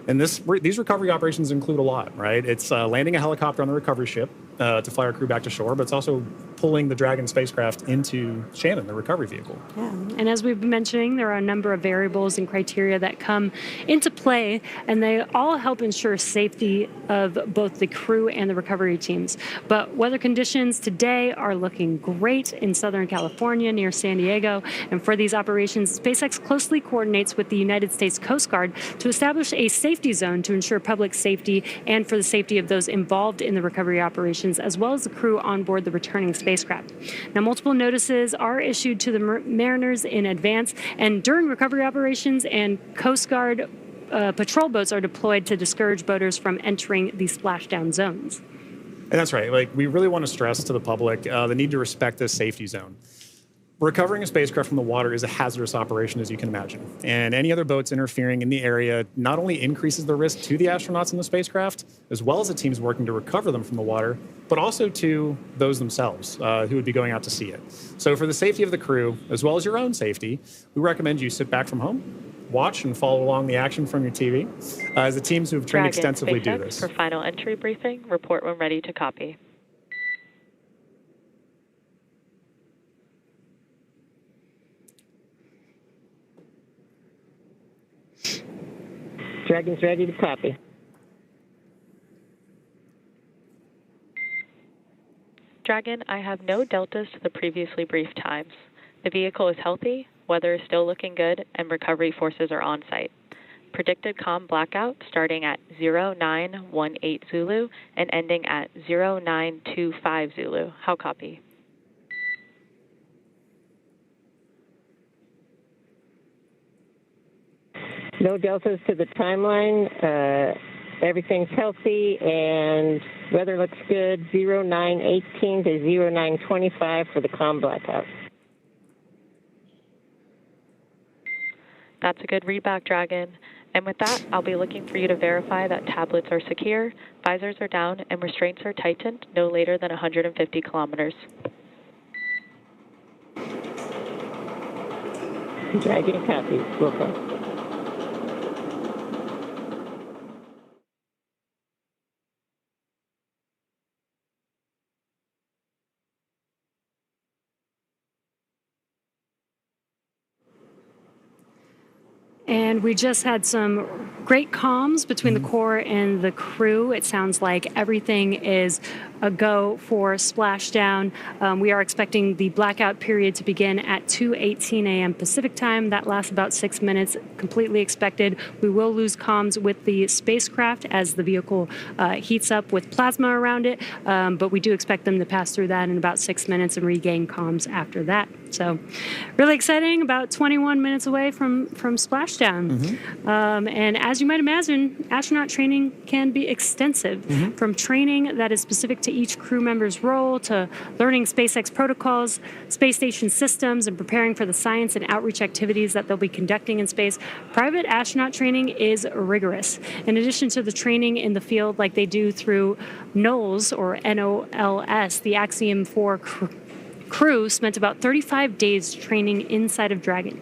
And these recovery operations include a lot, right? It's landing a helicopter on the recovery ship to fly our crew back to shore, but it's also pulling the Dragon spacecraft into Shannon, the recovery vehicle. Yeah, and as we've been mentioning, there are a number of variables and criteria that come into play, and they all help ensure safety of both the crew and the recovery teams. But weather conditions today are looking great in Southern California near San Diego, and for these operations, SpaceX closely coordinates with the United States Coast Guard to establish a safety zone to ensure public safety and for the safety of those involved in the recovery operations, as well as the crew on board the returning spacecraft. Now, multiple notices are issued to the mariners in advance and during recovery operations, and Coast Guard patrol boats are deployed to discourage boaters from entering the splashdown zones. And that's right. We really want to stress to the public the need to respect this safety zone. Recovering a spacecraft from the water is a hazardous operation, as you can imagine. And any other boats interfering in the area not only increases the risk to the astronauts in the spacecraft, as well as the teams working to recover them from the water, but also to those themselves who would be going out to see it. So for the safety of the crew, as well as your own safety, we recommend you sit back from home, watch and follow along the action from your TV, as the teams who have trained extensively do this. For final entry briefing, report when ready to copy. Dragon's ready to copy. Dragon, I have no deltas to the previously briefed times. The vehicle is healthy, weather is still looking good, and recovery forces are on site. Predicted COM blackout starting at 0918 Zulu and ending at 0925 Zulu. How copy? No deltas to the timeline. Everything's healthy and weather looks good. 0918 to 0925 for the COM blackout. That's a good readback, Dragon. And with that, I'll be looking for you to verify that tablets are secure, visors are down, and restraints are tightened no later than 150 kilometers. Dragon copy. Welcome. And we just had some great comms between the core and the crew. It sounds like everything is a go for splashdown. We are expecting the blackout period to begin at 2:18 a.m. Pacific time. That lasts about 6 minutes, completely expected. We will lose comms with the spacecraft as the vehicle heats up with plasma around it, but we do expect them to pass through that in about 6 minutes and regain comms after that. So really exciting, about 21 minutes away from splashdown. And as you might imagine, astronaut training can be extensive, from training that is specific to each crew member's role to learning SpaceX protocols, space station systems, and preparing for the science and outreach activities that they'll be conducting in space. Private astronaut training is rigorous. In addition to the training in the field like they do through NOLS, or NOLS, the Axiom 4 crew spent about 35 days training inside of Dragon.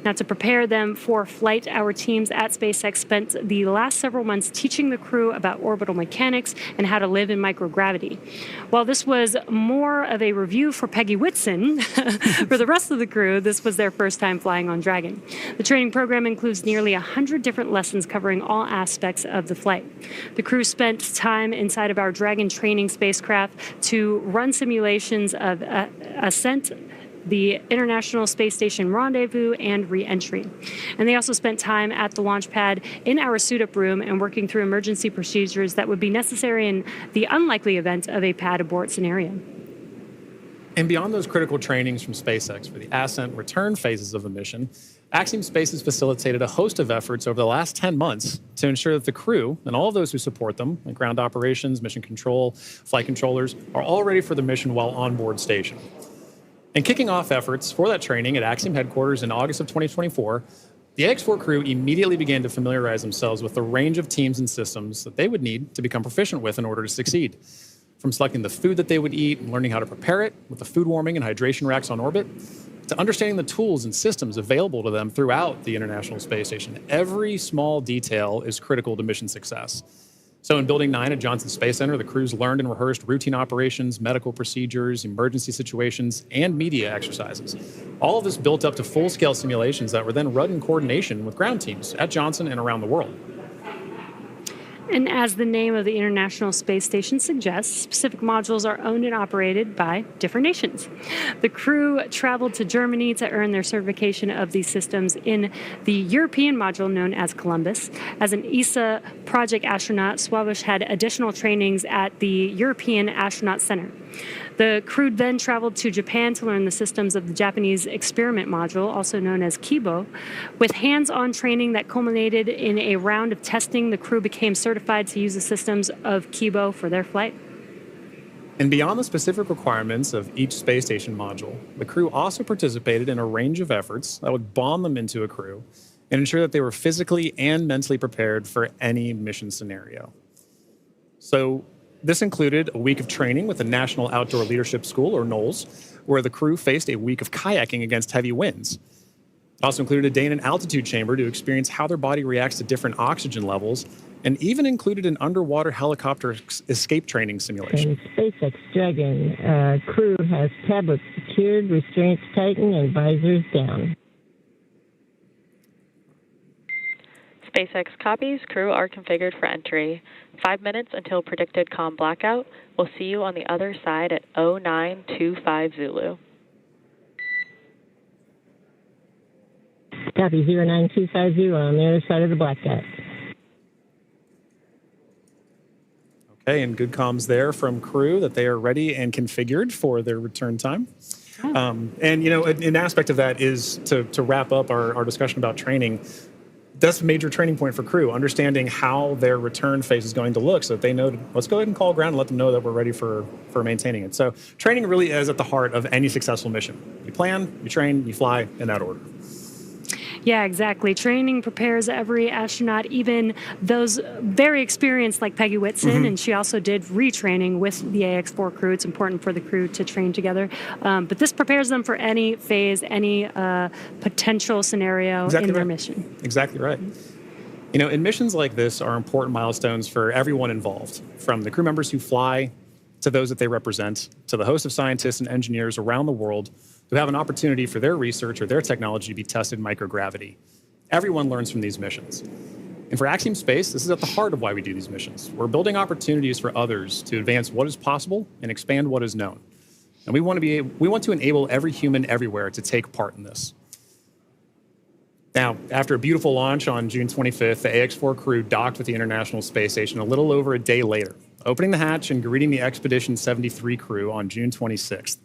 Now, to prepare them for flight, our teams at SpaceX spent the last several months teaching the crew about orbital mechanics and how to live in microgravity. While this was more of a review for Peggy Whitson, for the rest of the crew, this was their first time flying on Dragon. The training program includes nearly 100 different lessons covering all aspects of the flight. The crew spent time inside of our Dragon training spacecraft to run simulations of ascent, the International Space Station rendezvous, and re-entry. And they also spent time at the launch pad in our suit-up room and working through emergency procedures that would be necessary in the unlikely event of a pad abort scenario. And beyond those critical trainings from SpaceX for the ascent and return phases of the mission, Axiom Space has facilitated a host of efforts over the last 10 months to ensure that the crew and all of those who support them, like ground operations, mission control, flight controllers, are all ready for the mission while on board station. And kicking off efforts for that training at Axiom headquarters in August of 2024, the AX4 crew immediately began to familiarize themselves with the range of teams and systems that they would need to become proficient with in order to succeed. From selecting the food that they would eat and learning how to prepare it with the food warming and hydration racks on orbit, to understanding the tools and systems available to them throughout the International Space Station. Every small detail is critical to mission success. So in Building 9 at Johnson Space Center, the crews learned and rehearsed routine operations, medical procedures, emergency situations, and media exercises. All of this built up to full-scale simulations that were then run in coordination with ground teams at Johnson and around the world. And as the name of the International Space Station suggests, specific modules are owned and operated by different nations. The crew traveled to Germany to earn their certification of these systems in the European module known as Columbus. As an ESA project astronaut, Swabish had additional trainings at the European Astronaut Center. The crew then traveled to Japan to learn the systems of the Japanese experiment module, also known as Kibo. With hands-on training that culminated in a round of testing, the crew became certified to use the systems of Kibo for their flight. And beyond the specific requirements of each space station module, the crew also participated in a range of efforts that would bond them into a crew and ensure that they were physically and mentally prepared for any mission scenario. So this included a week of training with the National Outdoor Leadership School, or NOLS, where the crew faced a week of kayaking against heavy winds. It also included a day in an altitude chamber to experience how their body reacts to different oxygen levels, and even included an underwater helicopter escape training simulation. SpaceX Dragon crew has tablets secured, restraints tightened, and visors down. SpaceX copies. Crew are configured for entry. 5 minutes until predicted comm blackout. We'll see you on the other side at 0925 Zulu. Copy 09250 on the other side of the blackout. Okay, and good comms there from crew that they are ready and configured for their return time. And, you know, an aspect of that is to wrap up our discussion about training. That's a major training point for crew, understanding how their return phase is going to look so that they know, let's go ahead and call ground and let them know that we're ready for maintaining it. So training really is at the heart of any successful mission. You plan, you train, you fly in that order. Yeah, exactly. Training prepares every astronaut, even those very experienced like Peggy Whitson, and she also did retraining with the AX4 crew. It's important for the crew to train together. But this prepares them for any phase, any potential scenario in their mission. Exactly right. You know, and missions like this are important milestones for everyone involved, from the crew members who fly to those that they represent, to the host of scientists and engineers around the world who have an opportunity for their research or their technology to be tested in microgravity. Everyone learns from these missions. And for Axiom Space, this is at the heart of why we do these missions. We're building opportunities for others to advance what is possible and expand what is known. And we want to enable every human everywhere to take part in this. Now, after a beautiful launch on June 25th, the AX-4 crew docked with the International Space Station a little over a day later, opening the hatch and greeting the Expedition 73 crew on June 26th.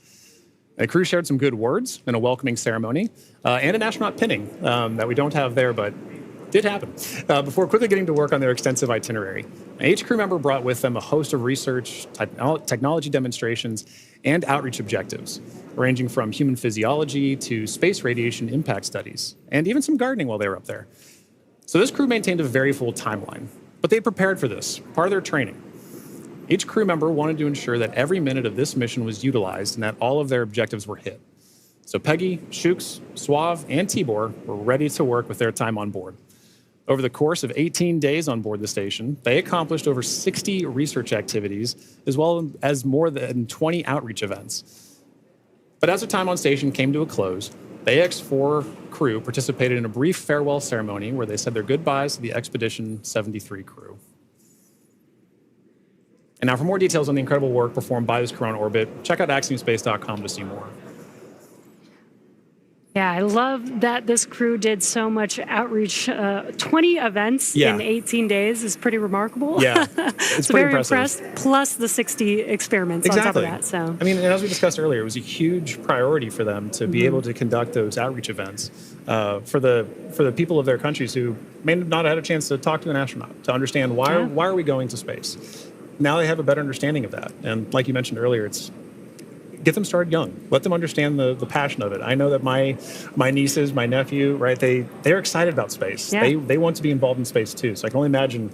The crew shared some good words in a welcoming ceremony and an astronaut pinning that we don't have there, but did happen, before quickly getting to work on their extensive itinerary. Each crew member brought with them a host of research, technology demonstrations, and outreach objectives, ranging from human physiology to space radiation impact studies, and even some gardening while they were up there. So this crew maintained a very full timeline, but they prepared for this, part of their training. Each crew member wanted to ensure that every minute of this mission was utilized and that all of their objectives were hit. So Peggy, Shukes, Suave, and Tibor were ready to work with their time on board. Over the course of 18 days on board the station, they accomplished over 60 research activities, as well as more than 20 outreach events. But as their time on station came to a close, the AX-4 crew participated in a brief farewell ceremony where they said their goodbyes to the Expedition 73 crew. And now for more details on the incredible work performed by this crew on orbit, check out axiomspace.com to see more. Yeah, I love that this crew did so much outreach. 20 events in 18 days is pretty remarkable. Yeah, it's so pretty very impressive. Impressed, plus the 60 experiments on top of that. So I mean, and as we discussed earlier, it was a huge priority for them to be able to conduct those outreach events for the people of their countries who may not have had a chance to talk to an astronaut, to understand why are we going to space. Now they have a better understanding of that. And like you mentioned earlier, it's get them started young. Let them understand the passion of it. I know that my nieces, my nephew, right, they're excited about space. Yeah. They want to be involved in space too. So I can only imagine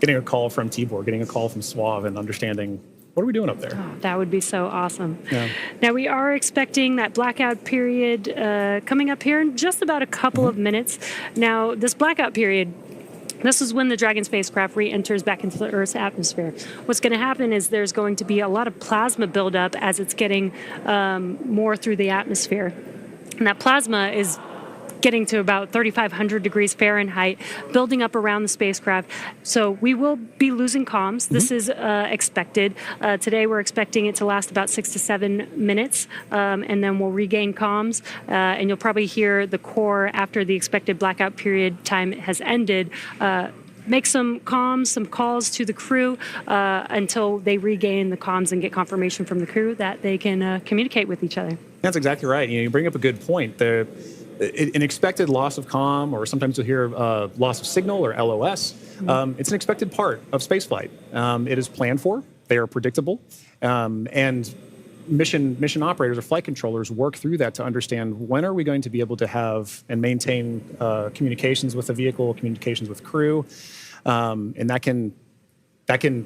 getting a call from Tibor, getting a call from Suave, and understanding what are we doing up there. Oh, that would be so awesome. Yeah. Now we are expecting that blackout period coming up here in just about a couple of minutes. Now this blackout period, this is when the Dragon spacecraft re-enters back into the Earth's atmosphere. What's going to happen is there's going to be a lot of plasma buildup as it's getting more through the atmosphere. And that plasma is getting to about 3,500 degrees Fahrenheit, building up around the spacecraft. So we will be losing comms. This is expected. Today we're expecting it to last about 6 to 7 minutes, and then we'll regain comms. And you'll probably hear the core after the expected blackout period time has ended. Make some comms, some calls to the crew until they regain the comms and get confirmation from the crew that they can communicate with each other. That's exactly right. You bring up a good point. An expected loss of comm, or sometimes you'll hear loss of signal, or LOS. It's an expected part of spaceflight. It is planned for. They are predictable, and mission operators or flight controllers work through that to understand when are we going to be able to have and maintain communications with the vehicle, communications with crew, and that can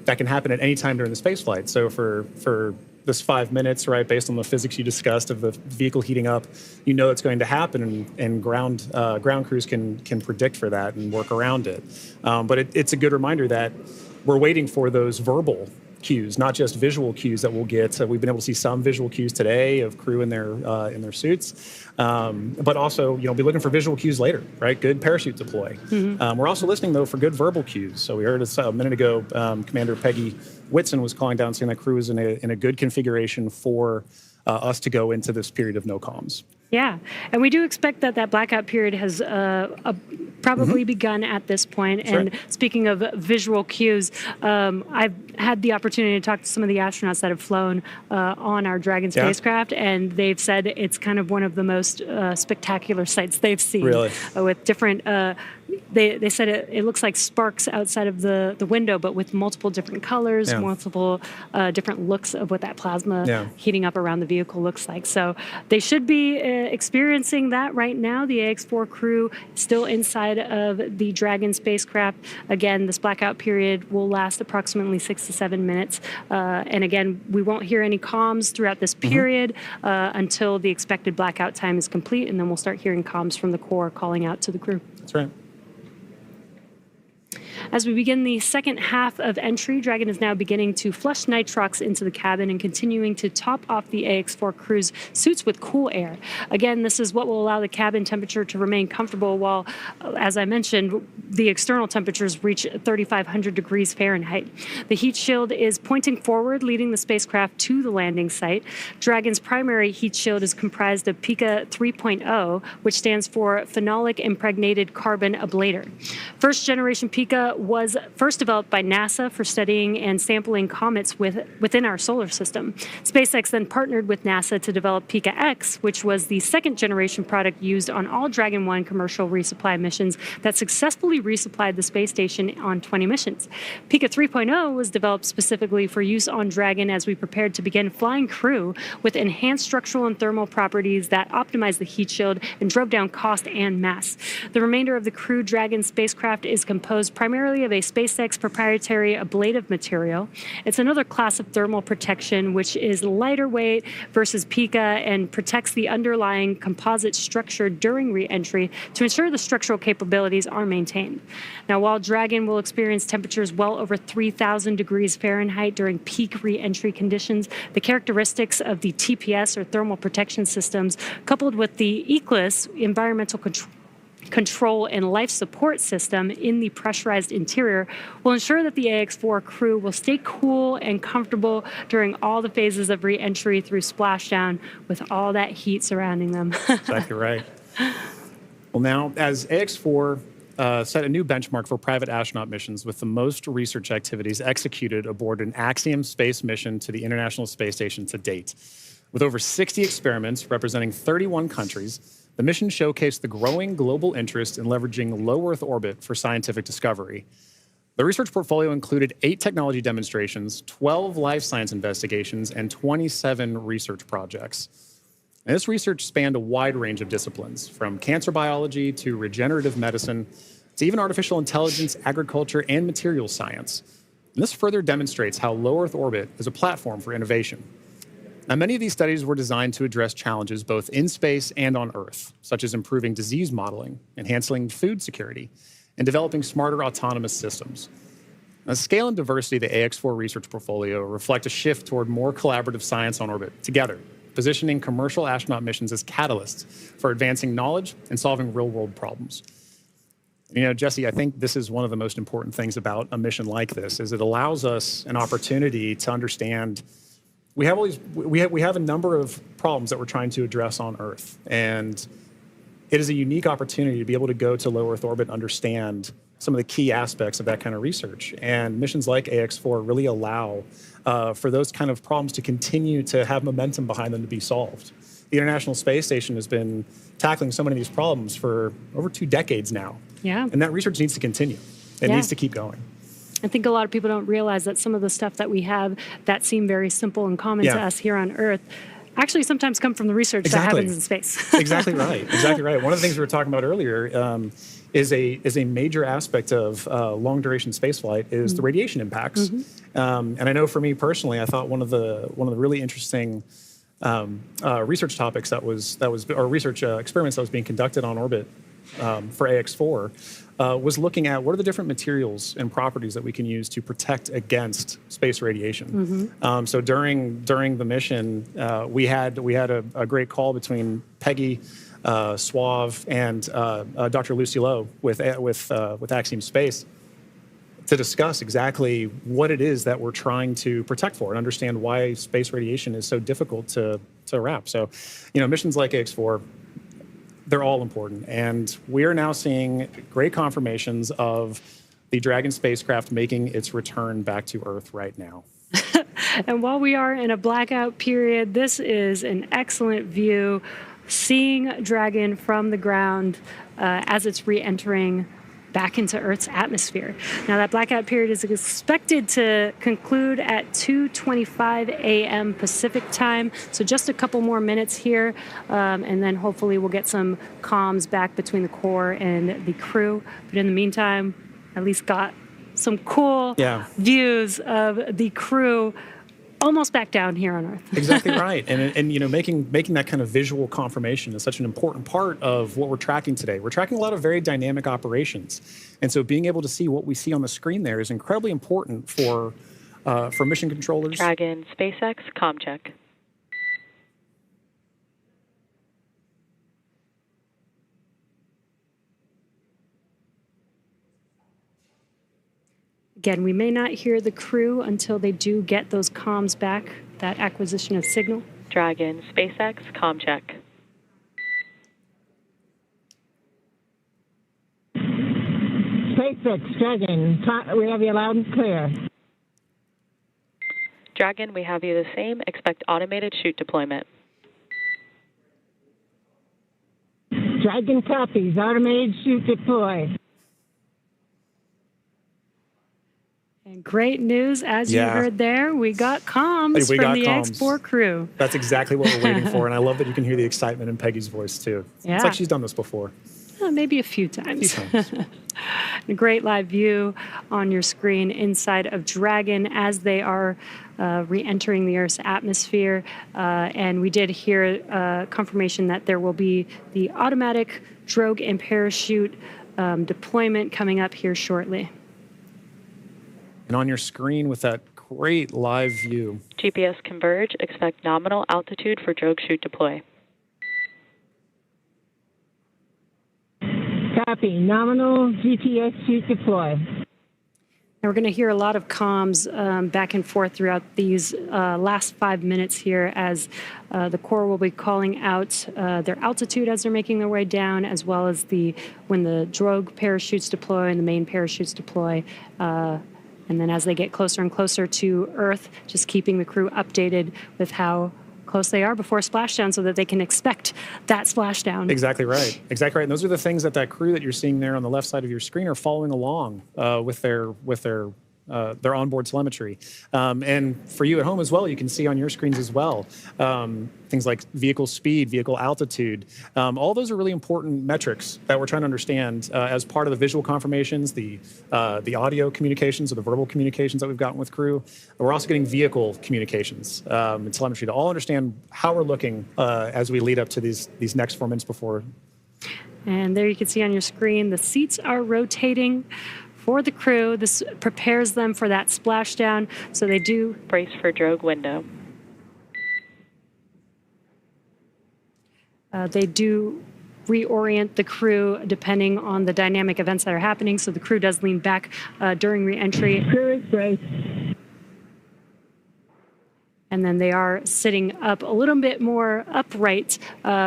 happen at any time during the spaceflight. So for this 5 minutes, right, based on the physics you discussed of the vehicle heating up, it's going to happen, and ground crews can predict for that and work around it. But it's a good reminder that we're waiting for those verbal cues, not just visual cues that we'll get. So we've been able to see some visual cues today of crew in their suits, but also be looking for visual cues later, right? Good parachute deploy. We're also listening though for good verbal cues. So we heard a minute ago, Commander Peggy Whitson was calling down saying that crew is in a good configuration for us to go into this period of no comms. Yeah, and we do expect that blackout period has probably begun at this point. That's and right. Speaking of visual cues, I've had the opportunity to talk to some of the astronauts that have flown on our Dragon spacecraft, and they've said it's kind of one of the most spectacular sights they've seen. Really? With different, they said it looks like sparks outside of the window, but with multiple different colors, multiple different looks of what that plasma heating up around the vehicle looks like. So they should be experiencing that right now. The AX-4 crew still inside of the Dragon spacecraft. Again, this blackout period will last approximately 6 to 7 minutes. And again, we won't hear any comms throughout this period until the expected blackout time is complete, and then we'll start hearing comms from the core calling out to the crew. That's right. As we begin the second half of entry, Dragon is now beginning to flush nitrox into the cabin and continuing to top off the AX-4 crew's suits with cool air. Again, this is what will allow the cabin temperature to remain comfortable while, as I mentioned, the external temperatures reach 3,500 degrees Fahrenheit. The heat shield is pointing forward, leading the spacecraft to the landing site. Dragon's primary heat shield is comprised of PICA 3.0, which stands for Phenolic Impregnated Carbon Ablator. First generation PICA was first developed by NASA for studying and sampling comets within our solar system. SpaceX then partnered with NASA to develop PICA X, which was the second generation product used on all Dragon 1 commercial resupply missions that successfully resupplied the space station on 20 missions. PICA 3.0 was developed specifically for use on Dragon as we prepared to begin flying crew with enhanced structural and thermal properties that optimized the heat shield and drove down cost and mass. The remainder of the Crew Dragon spacecraft is composed primarily of a SpaceX proprietary ablative material. It's another class of thermal protection which is lighter weight versus PICA and protects the underlying composite structure during re-entry to ensure the structural capabilities are maintained. Now, while Dragon will experience temperatures well over 3,000 degrees Fahrenheit during peak re-entry conditions, the characteristics of the TPS or thermal protection systems, coupled with the ECLIS environmental control and life support system in the pressurized interior, will ensure that the AX-4 crew will stay cool and comfortable during all the phases of re-entry through splashdown with all that heat surrounding them. Exactly right. Well, now, as AX-4 set a new benchmark for private astronaut missions with the most research activities executed aboard an Axiom space mission to the International Space Station to date. With over 60 experiments representing 31 countries, the mission showcased the growing global interest in leveraging low Earth orbit for scientific discovery. The research portfolio included 8 technology demonstrations, 12 life science investigations, and 27 research projects. And this research spanned a wide range of disciplines, from cancer biology to regenerative medicine to even artificial intelligence, agriculture, and materials science. And this further demonstrates how low Earth orbit is a platform for innovation. Now, many of these studies were designed to address challenges both in space and on Earth, such as improving disease modeling, enhancing food security, and developing smarter autonomous systems. The scale and diversity of the AX-4 research portfolio reflect a shift toward more collaborative science on orbit together, positioning commercial astronaut missions as catalysts for advancing knowledge and solving real-world problems. You know, Jesse, I think this is one of the most important things about a mission like this, is it allows us an opportunity to understand we have a number of problems that we're trying to address on Earth, and it is a unique opportunity to be able to go to low Earth orbit and understand some of the key aspects of that kind of research. And missions like AX-4 really allow for those kind of problems to continue to have momentum behind them to be solved. The International Space Station has been tackling so many of these problems for over 2 decades now. Yeah. And that research needs to continue. It needs to keep going. I think a lot of people don't realize that some of the stuff that we have that seem very simple and common to us here on Earth actually sometimes come from the research that happens in space. Exactly right. Exactly right. One of the things we were talking about earlier is a major aspect of long duration spaceflight is the radiation impacts. And I know for me personally, I thought one of the really interesting research topics or research experiments that was being conducted on orbit for AX-4 was looking at what are the different materials and properties that we can use to protect against space radiation. So during the mission, we had a great call between Peggy Suave and Dr. Lucy Lowe with Axiom Space to discuss exactly what it is that we're trying to protect for and understand why space radiation is so difficult to wrap. So, you know, missions like AX-4, they're all important. And we are now seeing great confirmations of the Dragon spacecraft making its return back to Earth right now. And while we are in a blackout period, this is an excellent view, seeing Dragon from the ground as it's re-entering back into Earth's atmosphere. Now, that blackout period is expected to conclude at 2:25 a.m. Pacific time, so just a couple more minutes here, and then hopefully we'll get some comms back between the core and the crew. But in the meantime, at least got some cool views of the crew almost back down here on Earth. Exactly right. And you know, making that kind of visual confirmation is such an important part of what we're tracking today. We're tracking a lot of very dynamic operations. And so being able to see what we see on the screen there is incredibly important for mission controllers. Dragon, SpaceX, comm check. Again, we may not hear the crew until they do get those comms back, that acquisition of signal. Dragon, SpaceX, comm check. SpaceX, Dragon, we have you loud and clear. Dragon, we have you the same. Expect automated chute deployment. Dragon copies, automated chute deploy. And great news, as you heard there, we got comms from the X4 crew. That's exactly what we're waiting for, and I love that you can hear the excitement in Peggy's voice, too. Yeah. It's like she's done this before. Maybe a few times. A great live view on your screen inside of Dragon as they are re-entering the Earth's atmosphere. And we did hear confirmation that there will be the automatic drogue and parachute deployment coming up here shortly. And on your screen with that great live view. GPS converge. Expect nominal altitude for drogue chute deploy. Copy. Nominal GPS chute deploy. And we're going to hear a lot of comms back and forth throughout these last 5 minutes here as the Corps will be calling out their altitude as they're making their way down, as well as when the drogue parachutes deploy and the main parachutes deploy. And then as they get closer and closer to Earth, just keeping the crew updated with how close they are before splashdown so that they can expect that splashdown. Exactly right. Exactly right. And those are the things that crew that you're seeing there on the left side of your screen are following along with their onboard telemetry. And for you at home as well, you can see on your screens as well things like vehicle speed, vehicle altitude. All those are really important metrics that we're trying to understand as part of the visual confirmations, the audio communications or the verbal communications that we've gotten with crew. We're also getting vehicle communications and telemetry to all understand how we're looking as we lead up to these next 4 minutes before. And there you can see on your screen, the seats are rotating for the crew. This prepares them for that splashdown, so they do brace for drogue window. They do reorient the crew depending on the dynamic events that are happening, so the crew does lean back during re-entry. Crew is braced. And then they are sitting up a little bit more upright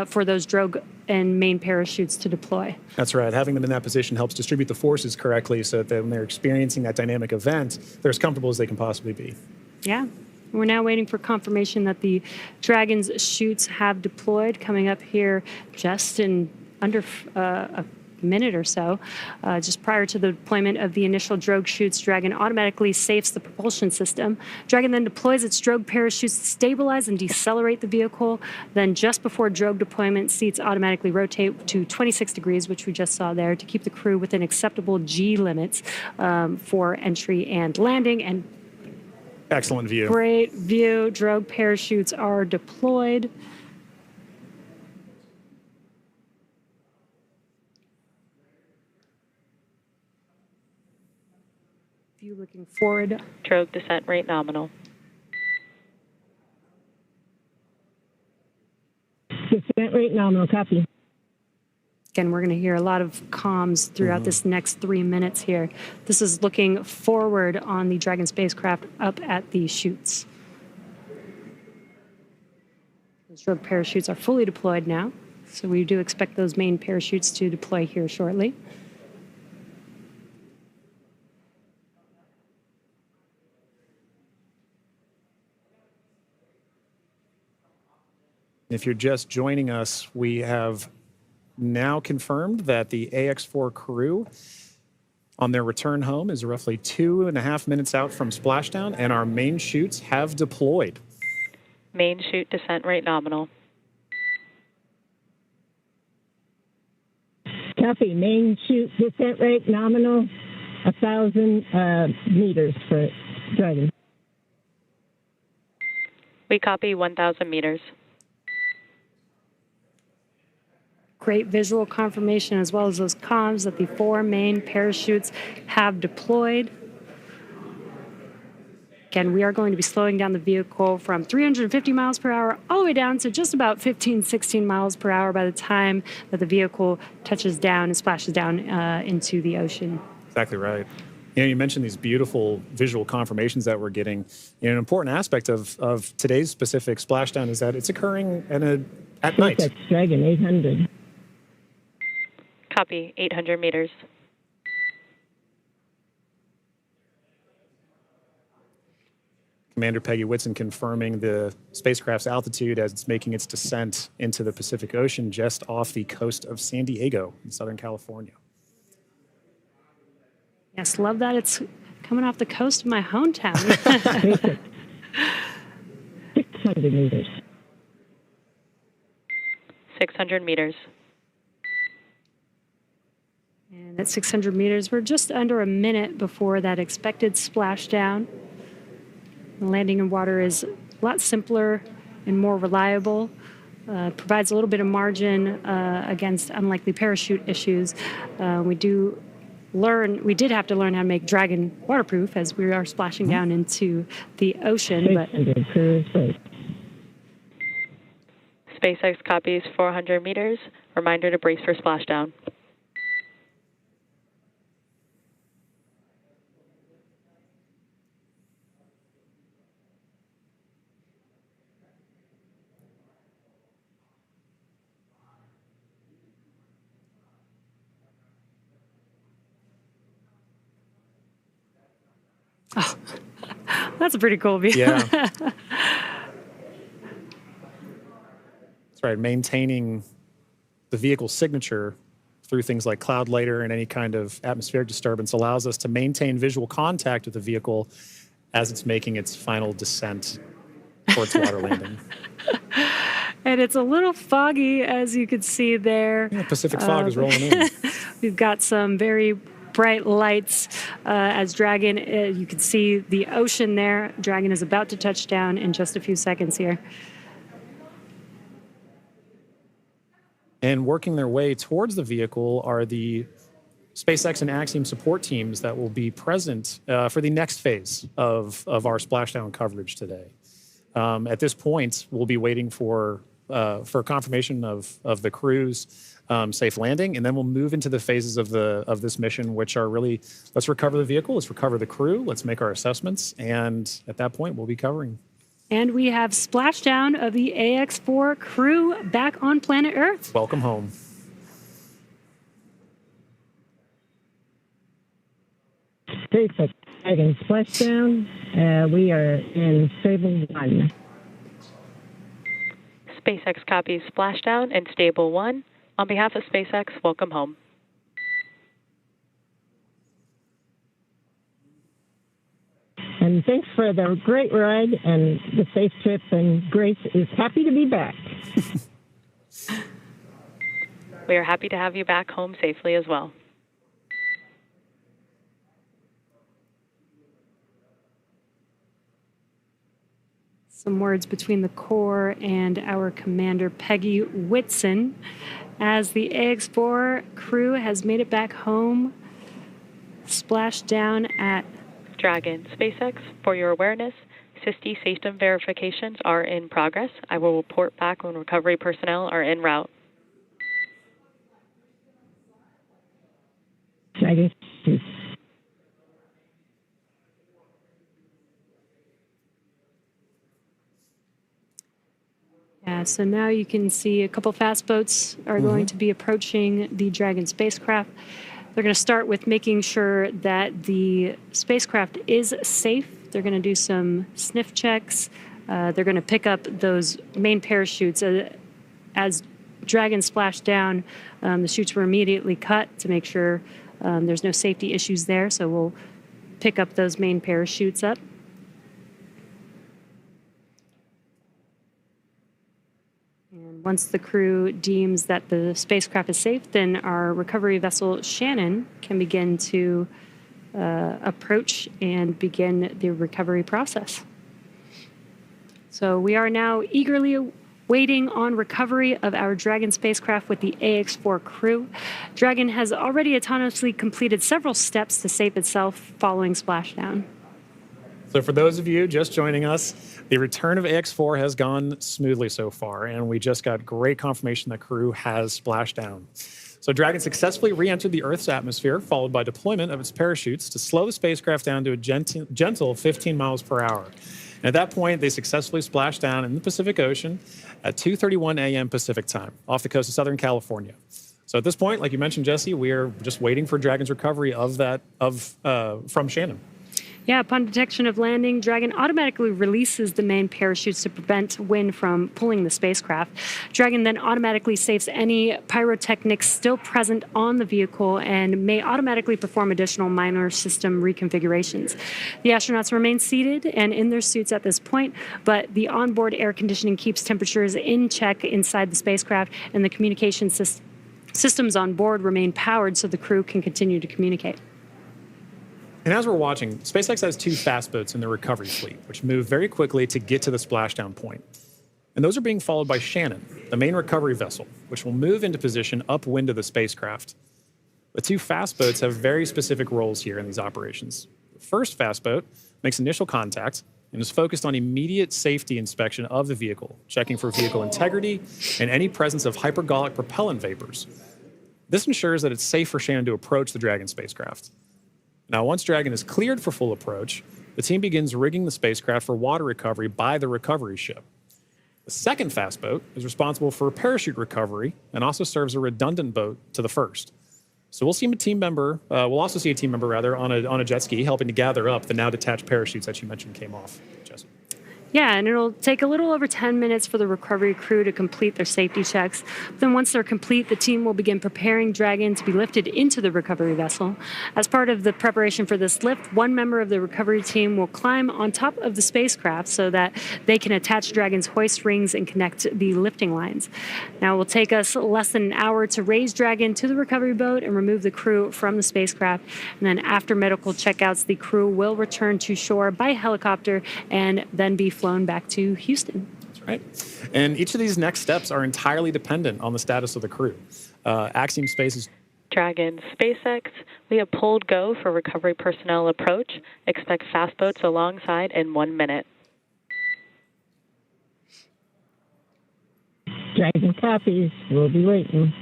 for those drogue and main parachutes to deploy. That's right. Having them in that position helps distribute the forces correctly so that when they're experiencing that dynamic event, they're as comfortable as they can possibly be. Yeah. We're now waiting for confirmation that the Dragon's chutes have deployed, coming up here just in under a minute or so. Just prior to the deployment of the initial drogue chutes, Dragon automatically safes the propulsion system. Dragon then deploys its drogue parachutes to stabilize and decelerate the vehicle. Then just before drogue deployment, seats automatically rotate to 26 degrees, which we just saw there, to keep the crew within acceptable G limits for entry and landing. And excellent view. Great view. Drogue parachutes are deployed. View looking forward. Drogue descent rate nominal. Descent rate nominal. Copy. Again, we're going to hear a lot of comms throughout this next 3 minutes here. This is looking forward on the Dragon spacecraft up at the chutes. Those drogue parachutes are fully deployed now, so we do expect those main parachutes to deploy here shortly. If you're just joining us, we have now confirmed that the AX4 crew on their return home is roughly 2.5 minutes out from splashdown, and our main chutes have deployed. Main chute descent rate nominal. Copy. Main chute descent rate nominal, 1,000 meters for Dragon. We copy 1,000 meters. Great visual confirmation as well as those comms that the 4 main parachutes have deployed. Again, we are going to be slowing down the vehicle from 350 miles per hour all the way down to just about 15, 16 miles per hour by the time that the vehicle touches down and splashes down into the ocean. Exactly right. You mentioned these beautiful visual confirmations that we're getting. An important aspect of today's specific splashdown is that it's occurring at night. That's Dragon 800. Copy 800 meters. Commander Peggy Whitson confirming the spacecraft's altitude as it's making its descent into the Pacific Ocean just off the coast of San Diego in Southern California. Yes, love that it's coming off the coast of my hometown. 600 meters. 600 meters. And at 600 meters, we're just under a minute before that expected splashdown. The landing in water is a lot simpler and more reliable. Provides a little bit of margin against unlikely parachute issues. We did have to learn how to make Dragon waterproof as we are splashing down into the ocean. But SpaceX copies 400 meters. Reminder to brace for splashdown. Oh, that's a pretty cool view. Yeah. That's right. Maintaining the vehicle's signature through things like cloud lighter and any kind of atmospheric disturbance allows us to maintain visual contact with the vehicle as it's making its final descent towards water landing. And it's a little foggy, as you can see there. Yeah, Pacific fog is rolling in. We've got some very bright lights as Dragon, you can see the ocean there. Dragon is about to touch down in just a few seconds here. And working their way towards the vehicle are the SpaceX and Axiom support teams that will be present for the next phase of our splashdown coverage today. At this point, we'll be waiting for confirmation of the crew's safe landing, and then we'll move into the phases of this mission, which are really, let's recover the vehicle, let's recover the crew, let's make our assessments, and at that point, we'll be covering. And we have splashdown of the AX-4 crew back on planet Earth. Welcome home. SpaceX Dragon splashdown. We are in Stable 1. SpaceX copies splashdown in Stable 1. On behalf of SpaceX, welcome home. And thanks for the great ride and the safe trip, and Grace is happy to be back. We are happy to have you back home safely as well. Some words between the Corps and our commander, Peggy Whitson, as the AX-4 crew has made it back home, splashed down at Dragon. SpaceX, for your awareness, SISTI system verifications are in progress. I will report back when recovery personnel are en route. Dragon. Yeah, so now you can see a couple fast boats are going to be approaching the Dragon spacecraft. They're going to start with making sure that the spacecraft is safe. They're going to do some sniff checks. They're going to pick up those main parachutes. As Dragon splashed down, the chutes were immediately cut to make sure there's no safety issues there. So we'll pick up those main parachutes up. Once the crew deems that the spacecraft is safe, then our recovery vessel, Shannon, can begin to approach and begin the recovery process. So we are now eagerly waiting on recovery of our Dragon spacecraft with the AX-4 crew. Dragon has already autonomously completed several steps to save itself following splashdown. So for those of you just joining us, the return of AX-4 has gone smoothly so far, and we just got great confirmation that crew has splashed down. So Dragon successfully re-entered the Earth's atmosphere, followed by deployment of its parachutes to slow the spacecraft down to a gentle 15 miles per hour. And at that point, they successfully splashed down in the Pacific Ocean at 2:31 a.m. Pacific time, off the coast of Southern California. So at this point, like you mentioned, Jesse, we are just waiting for Dragon's recovery from Shannon. Yeah, upon detection of landing, Dragon automatically releases the main parachutes to prevent wind from pulling the spacecraft. Dragon then automatically saves any pyrotechnics still present on the vehicle and may automatically perform additional minor system reconfigurations. The astronauts remain seated and in their suits at this point, but the onboard air conditioning keeps temperatures in check inside the spacecraft, and the communication systems on board remain powered so the crew can continue to communicate. And as we're watching, SpaceX has 2 fast boats in the recovery fleet, which move very quickly to get to the splashdown point. And those are being followed by Shannon, the main recovery vessel, which will move into position upwind of the spacecraft. The 2 fast boats have very specific roles here in these operations. The first fast boat makes initial contact and is focused on immediate safety inspection of the vehicle, checking for vehicle integrity and any presence of hypergolic propellant vapors. This ensures that it's safe for Shannon to approach the Dragon spacecraft. Now, once Dragon is cleared for full approach, the team begins rigging the spacecraft for water recovery by the recovery ship. The second fast boat is responsible for parachute recovery and also serves a redundant boat to the first. So we'll see a team member, we'll also see a team member rather on a jet ski helping to gather up the now detached parachutes that you mentioned came off. Jesse. Yeah, and it'll take a little over 10 minutes for the recovery crew to complete their safety checks. Then once they're complete, the team will begin preparing Dragon to be lifted into the recovery vessel. As part of the preparation for this lift, one member of the recovery team will climb on top of the spacecraft so that they can attach Dragon's hoist rings and connect the lifting lines. Now, it will take us less than an hour to raise Dragon to the recovery boat and remove the crew from the spacecraft. And then after medical checkouts, the crew will return to shore by helicopter and then be flown back to Houston. That's right. And each of these next steps are entirely dependent on the status of the crew. Axiom Space's Dragon SpaceX, we have pulled go for recovery personnel approach. Expect fast boats alongside in 1 minute. Dragon copies. We'll be waiting.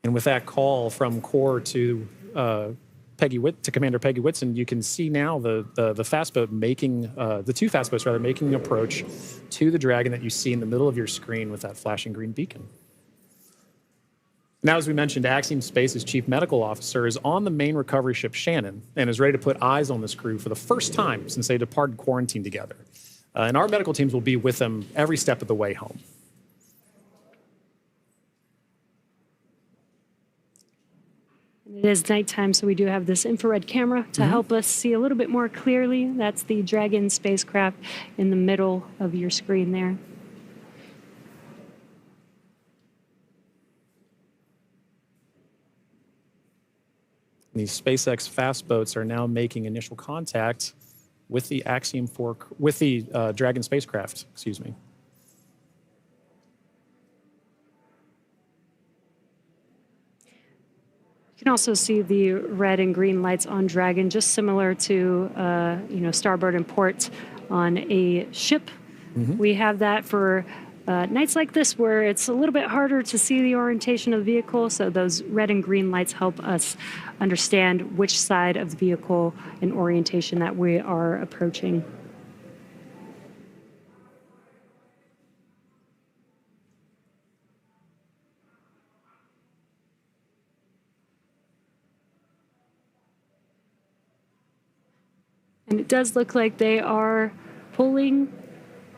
And with that call from Core to Commander Peggy Whitson, you can see now the fast boat making the 2 fast boats making an approach to the Dragon that you see in the middle of your screen with that flashing green beacon. Now, as we mentioned, Axiom Space's chief medical officer is on the main recovery ship Shannon and is ready to put eyes on this crew for the first time since they departed quarantine together. And our medical teams will be with them every step of the way home. It is nighttime, so we do have this infrared camera to help us see a little bit more clearly. That's the Dragon spacecraft in the middle of your screen there. These SpaceX fast boats are now making initial contact with the with the Dragon spacecraft. Excuse me. You can also see the red and green lights on Dragon, just similar to starboard and port on a ship. We have that for nights like this where it's a little bit harder to see the orientation of the vehicle, so those red and green lights help us understand which side of the vehicle and orientation that we are approaching. And it does look like they are pulling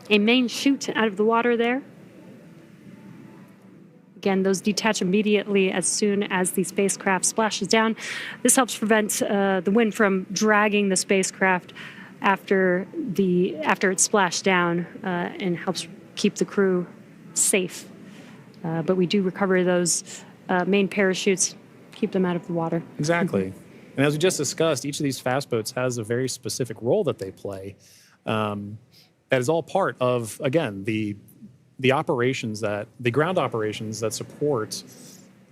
a main chute out of the water there. Again, those detach immediately as soon as the spacecraft splashes down. This helps prevent the wind from dragging the spacecraft after it's splashed down and helps keep the crew safe. But we do recover those main parachutes, keep them out of the water. Exactly. And as we just discussed, each of these fast boats has a very specific role that they play. That is all part of, again, the ground operations that support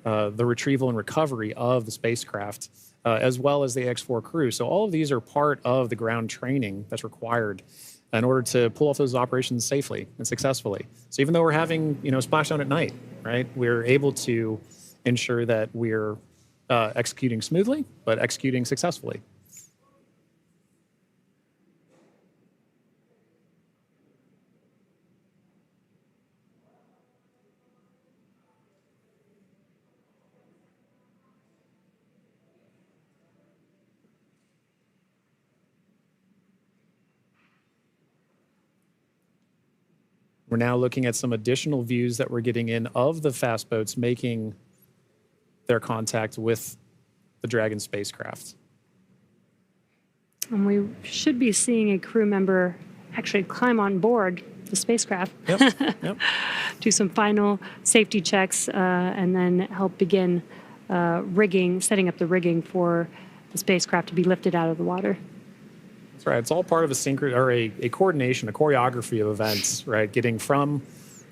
the retrieval and recovery of the spacecraft, as well as the X4 crew. So all of these are part of the ground training that's required in order to pull off those operations safely and successfully. So even though we're having, splashdown at night, right, we're able to ensure that we're executing smoothly, but executing successfully. We're now looking at some additional views that we're getting in of the fast boats making their contact with the Dragon spacecraft. And we should be seeing a crew member actually climb on board the spacecraft, Yep. do some final safety checks, and then help begin setting up the rigging for the spacecraft to be lifted out of the water. That's right. It's all part of a coordination, a choreography of events, right? Getting from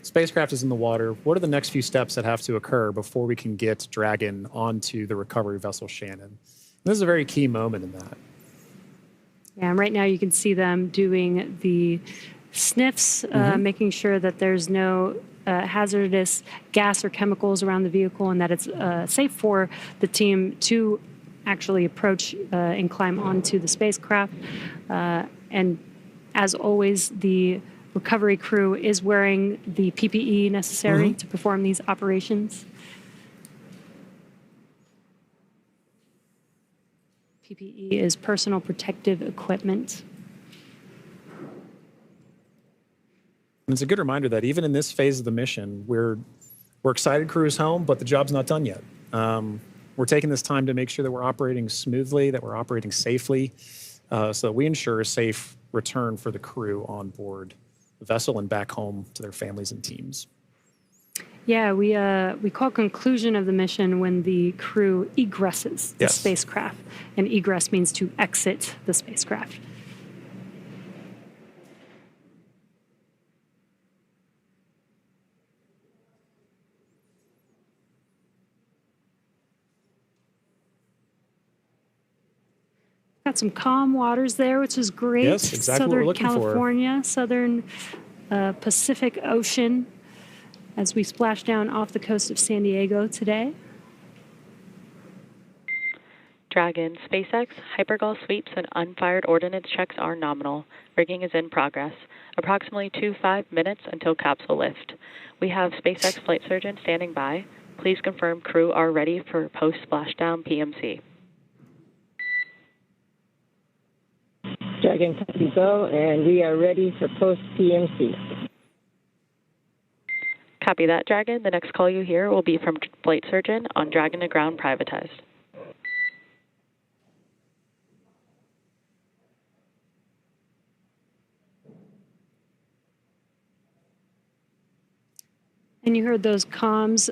spacecraft is in the water. What are the next few steps that have to occur before we can get Dragon onto the recovery vessel Shannon? And this is a very key moment in that. Yeah, and right now you can see them doing the sniffs, making sure that there's no hazardous gas or chemicals around the vehicle and that it's safe for the team to actually approach and climb onto the spacecraft. And as always, the recovery crew is wearing the PPE necessary to perform these operations. PPE is personal protective equipment. And it's a good reminder that even in this phase of the mission, we're excited crew is home, but the job's not done yet. We're taking this time to make sure that we're operating smoothly, that we're operating safely, so that we ensure a safe return for the crew on board the vessel and back home to their families and teams. Yeah, we call conclusion of the mission when the crew egresses the spacecraft, and egress means to exit the spacecraft. Got some calm waters there, which is great. Yes, exactly what we're looking for. Southern California, southern Pacific Ocean, as we splash down off the coast of San Diego today. Dragon, SpaceX, hypergol sweeps, and unfired ordnance checks are nominal. Rigging is in progress. Approximately 5 minutes until capsule lift. We have SpaceX flight surgeon standing by. Please confirm crew are ready for post-splashdown PMC. Dragon, copy go, and we are ready for post-PMC. Copy that, Dragon. The next call you hear will be from flight surgeon on Dragon to ground privatized. And you heard those comms.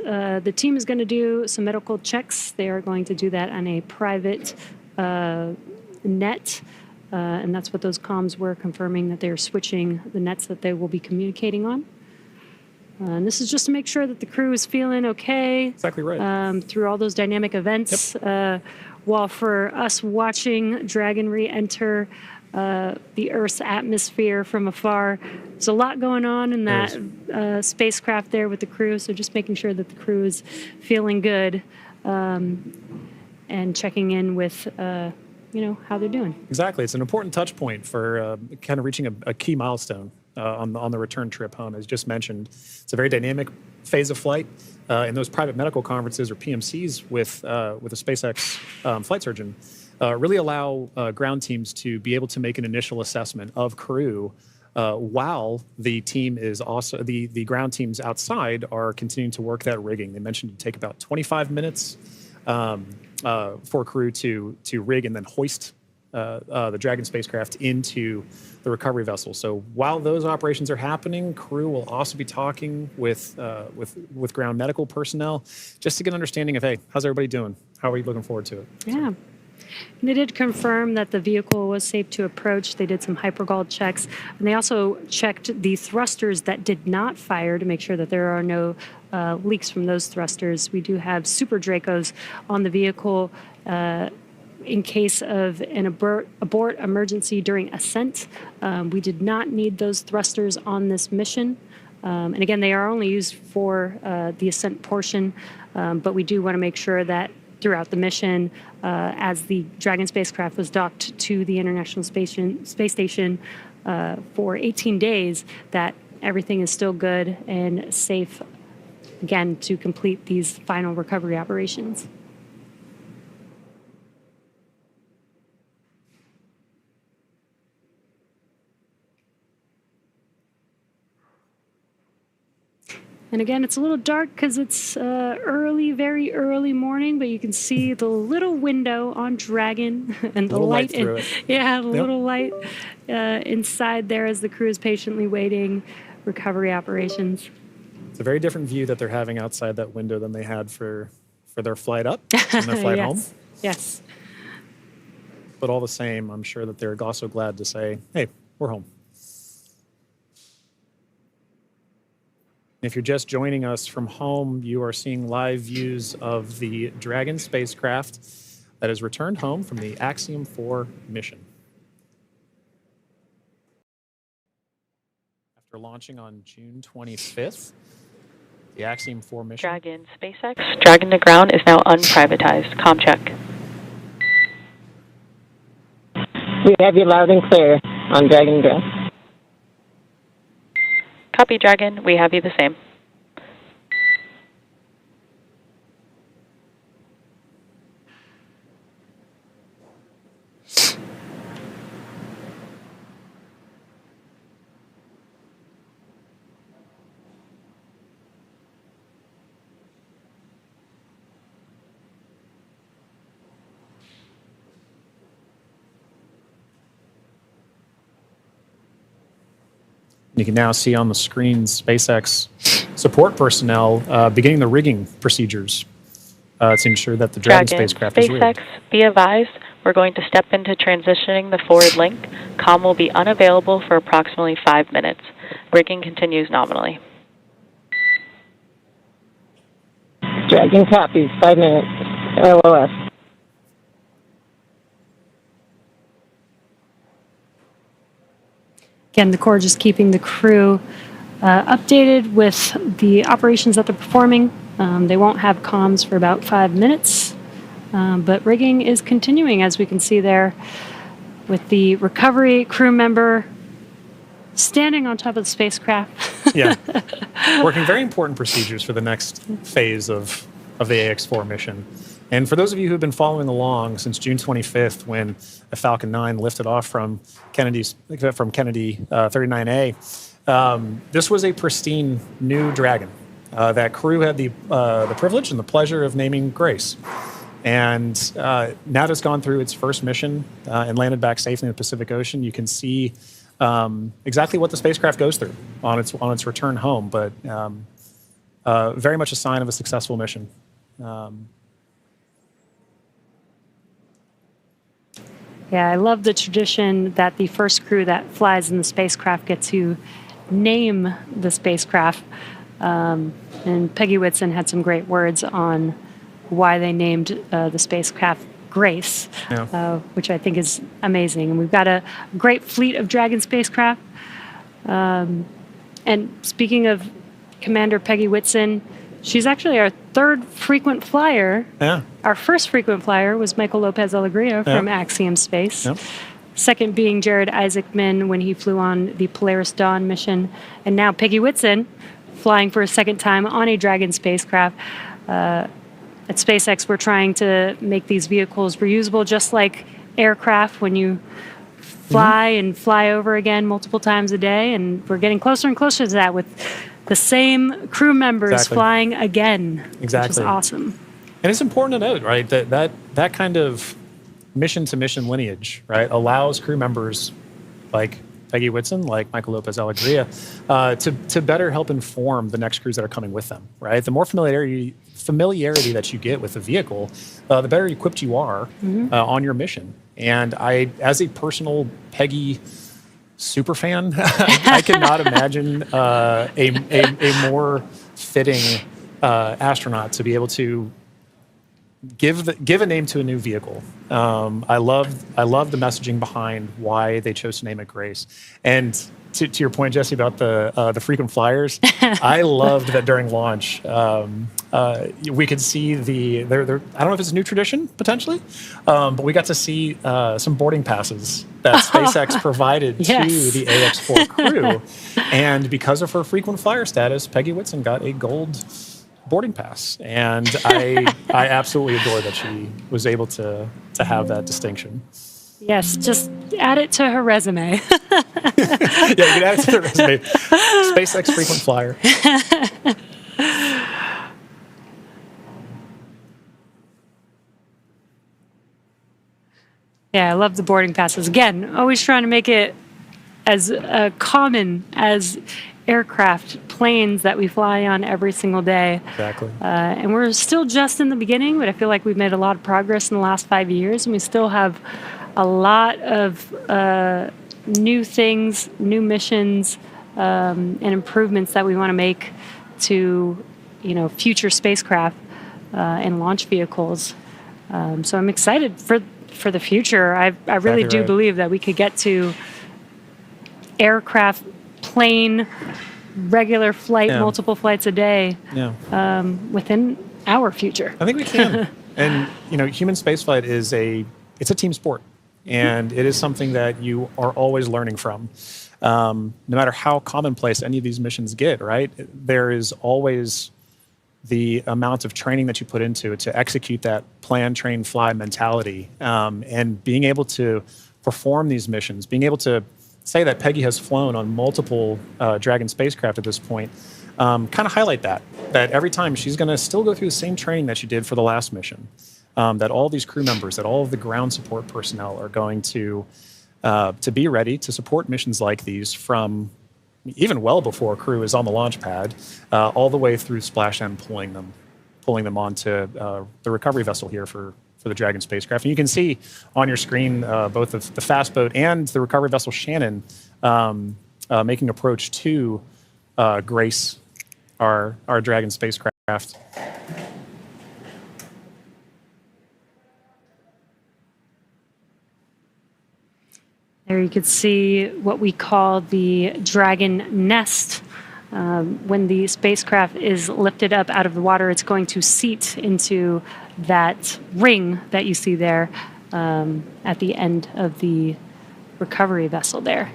The team is going to do some medical checks. They are going to do that on a private net. And that's what those comms were, confirming that they're switching the nets that they will be communicating on. And this is just to make sure that the crew is feeling okay. Exactly right. Through all those dynamic events. Yep. While for us watching Dragon re-enter the Earth's atmosphere from afar, there's a lot going on in that spacecraft there with the crew. So just making sure that the crew is feeling good and checking in with how they're doing. Exactly. It's an important touch point for kind of reaching a key milestone on the return trip home. As just mentioned, it's a very dynamic phase of flight. And those private medical conferences or PMCs with a SpaceX flight surgeon really allow ground teams to be able to make an initial assessment of crew while the team is also, the ground teams outside are continuing to work that rigging. They mentioned it take about 25 minutes for crew to rig and then hoist the Dragon spacecraft into the recovery vessel. So while those operations are happening, crew will also be talking with ground medical personnel just to get an understanding of, hey, how's everybody doing? How are you looking forward to it? Yeah. And they did confirm that the vehicle was safe to approach. They did some hypergol checks, and they also checked the thrusters that did not fire to make sure that there are no leaks from those thrusters. We do have Super Dracos on the vehicle in case of an abort emergency during ascent. We did not need those thrusters on this mission. And again, they are only used for the ascent portion, but we do want to make sure that throughout the mission, as the Dragon spacecraft was docked to the International Space Station for 18 days, that everything is still good and safe, again, to complete these final recovery operations. And again, it's a little dark because it's early, very early morning, but you can see the little window on Dragon and the light. Yeah, the little light inside there as the crew is patiently waiting recovery operations. It's a very different view that they're having outside that window than they had for their flight up and their flight home. Yes. But all the same, I'm sure that they're also glad to say, hey, we're home. If you're just joining us from home, you are seeing live views of the Dragon spacecraft that has returned home from the Axiom 4 mission. After launching on June 25th, the Axiom 4 mission... Dragon SpaceX, Dragon to ground is now unprivatized. Com check. We have you loud and clear on Dragon ground. Copy, Dragon. We have you the same. You can now see on the screen SpaceX support personnel beginning the rigging procedures to ensure that the Dragon spacecraft is rigged. SpaceX, be advised, we're going to step into transitioning the forward link. COM will be unavailable for approximately 5 minutes. Rigging continues nominally. Dragon copies, 5 minutes. LOS. Again, the Corps just keeping the crew updated with the operations that they're performing. They won't have comms for about 5 minutes, but rigging is continuing, as we can see there, with the recovery crew member standing on top of the spacecraft. Yeah, working very important procedures for the next phase of the AX-4 mission. And for those of you who have been following along since June 25th, when a Falcon 9 lifted off from Kennedy 39A, this was a pristine new Dragon. That crew had the privilege and the pleasure of naming Grace. And now that it's gone through its first mission and landed back safely in the Pacific Ocean, you can see exactly what the spacecraft goes through on its return home, but very much a sign of a successful mission. Yeah, I love the tradition that the first crew that flies in the spacecraft get to name the spacecraft. And Peggy Whitson had some great words on why they named the spacecraft Grace, which I think is amazing. And we've got a great fleet of Dragon spacecraft. And speaking of Commander Peggy Whitson, she's actually our third frequent flyer. Yeah. Our first frequent flyer was Michael Lopez Alegria from Axiom Space. Yeah. Second being Jared Isaacman when he flew on the Polaris Dawn mission. And now Peggy Whitson flying for a second time on a Dragon spacecraft. At SpaceX, we're trying to make these vehicles reusable, just like aircraft when you fly and fly over again multiple times a day. And we're getting closer and closer to that with the same crew members flying again, which is awesome. And it's important to note, right, that kind of mission-to-mission lineage, right, allows crew members like Peggy Whitson, like Michael Lopez Alegria, to better help inform the next crews that are coming with them, right? The more familiarity that you get with the vehicle, the better equipped you are on your mission. And I, as a personal Peggy super fan, I cannot imagine a more fitting astronaut to be able to give a name to a new vehicle. I love the messaging behind why they chose to name it Grace. And to your point, Jesse, about the frequent flyers, I loved that during launch we could see I don't know if it's a new tradition potentially, but we got to see some boarding passes that SpaceX provided to the AX4 crew, and because of her frequent flyer status, Peggy Whitson got a gold boarding pass, and I absolutely adore that she was able to have that distinction. Yes, just add it to her resume. Yeah, you can add it to the resume. SpaceX frequent flyer. Yeah, I love the boarding passes. Again, always trying to make it as common as aircraft, planes that we fly on every single day. Exactly. And we're still just in the beginning, but I feel like we've made a lot of progress in the last 5 years, and we still have a lot of new things, new missions, and improvements that we want to make to, future spacecraft and launch vehicles. So I'm excited for the future. I really do believe that we could get to aircraft, plane, regular flight, multiple flights a day within our future. I think we can. And human spaceflight it's a team sport, and it is something that you are always learning from. No matter how commonplace any of these missions get, right? There is always the amount of training that you put into it to execute that plan, train, fly mentality, and being able to perform these missions, being able to say that Peggy has flown on multiple Dragon spacecraft at this point, kind of highlight that every time she's going to still go through the same training that she did for the last mission, that all these crew members, that all of the ground support personnel are going to be ready to support missions like these from even well before crew is on the launch pad, all the way through splashdown, pulling them onto the recovery vessel here for the Dragon spacecraft. And you can see on your screen both the fast boat and the recovery vessel Shannon making approach to Grace, our Dragon spacecraft. There you could see what we call the Dragon nest. When the spacecraft is lifted up out of the water, it's going to seat into that ring that you see there at the end of the recovery vessel there.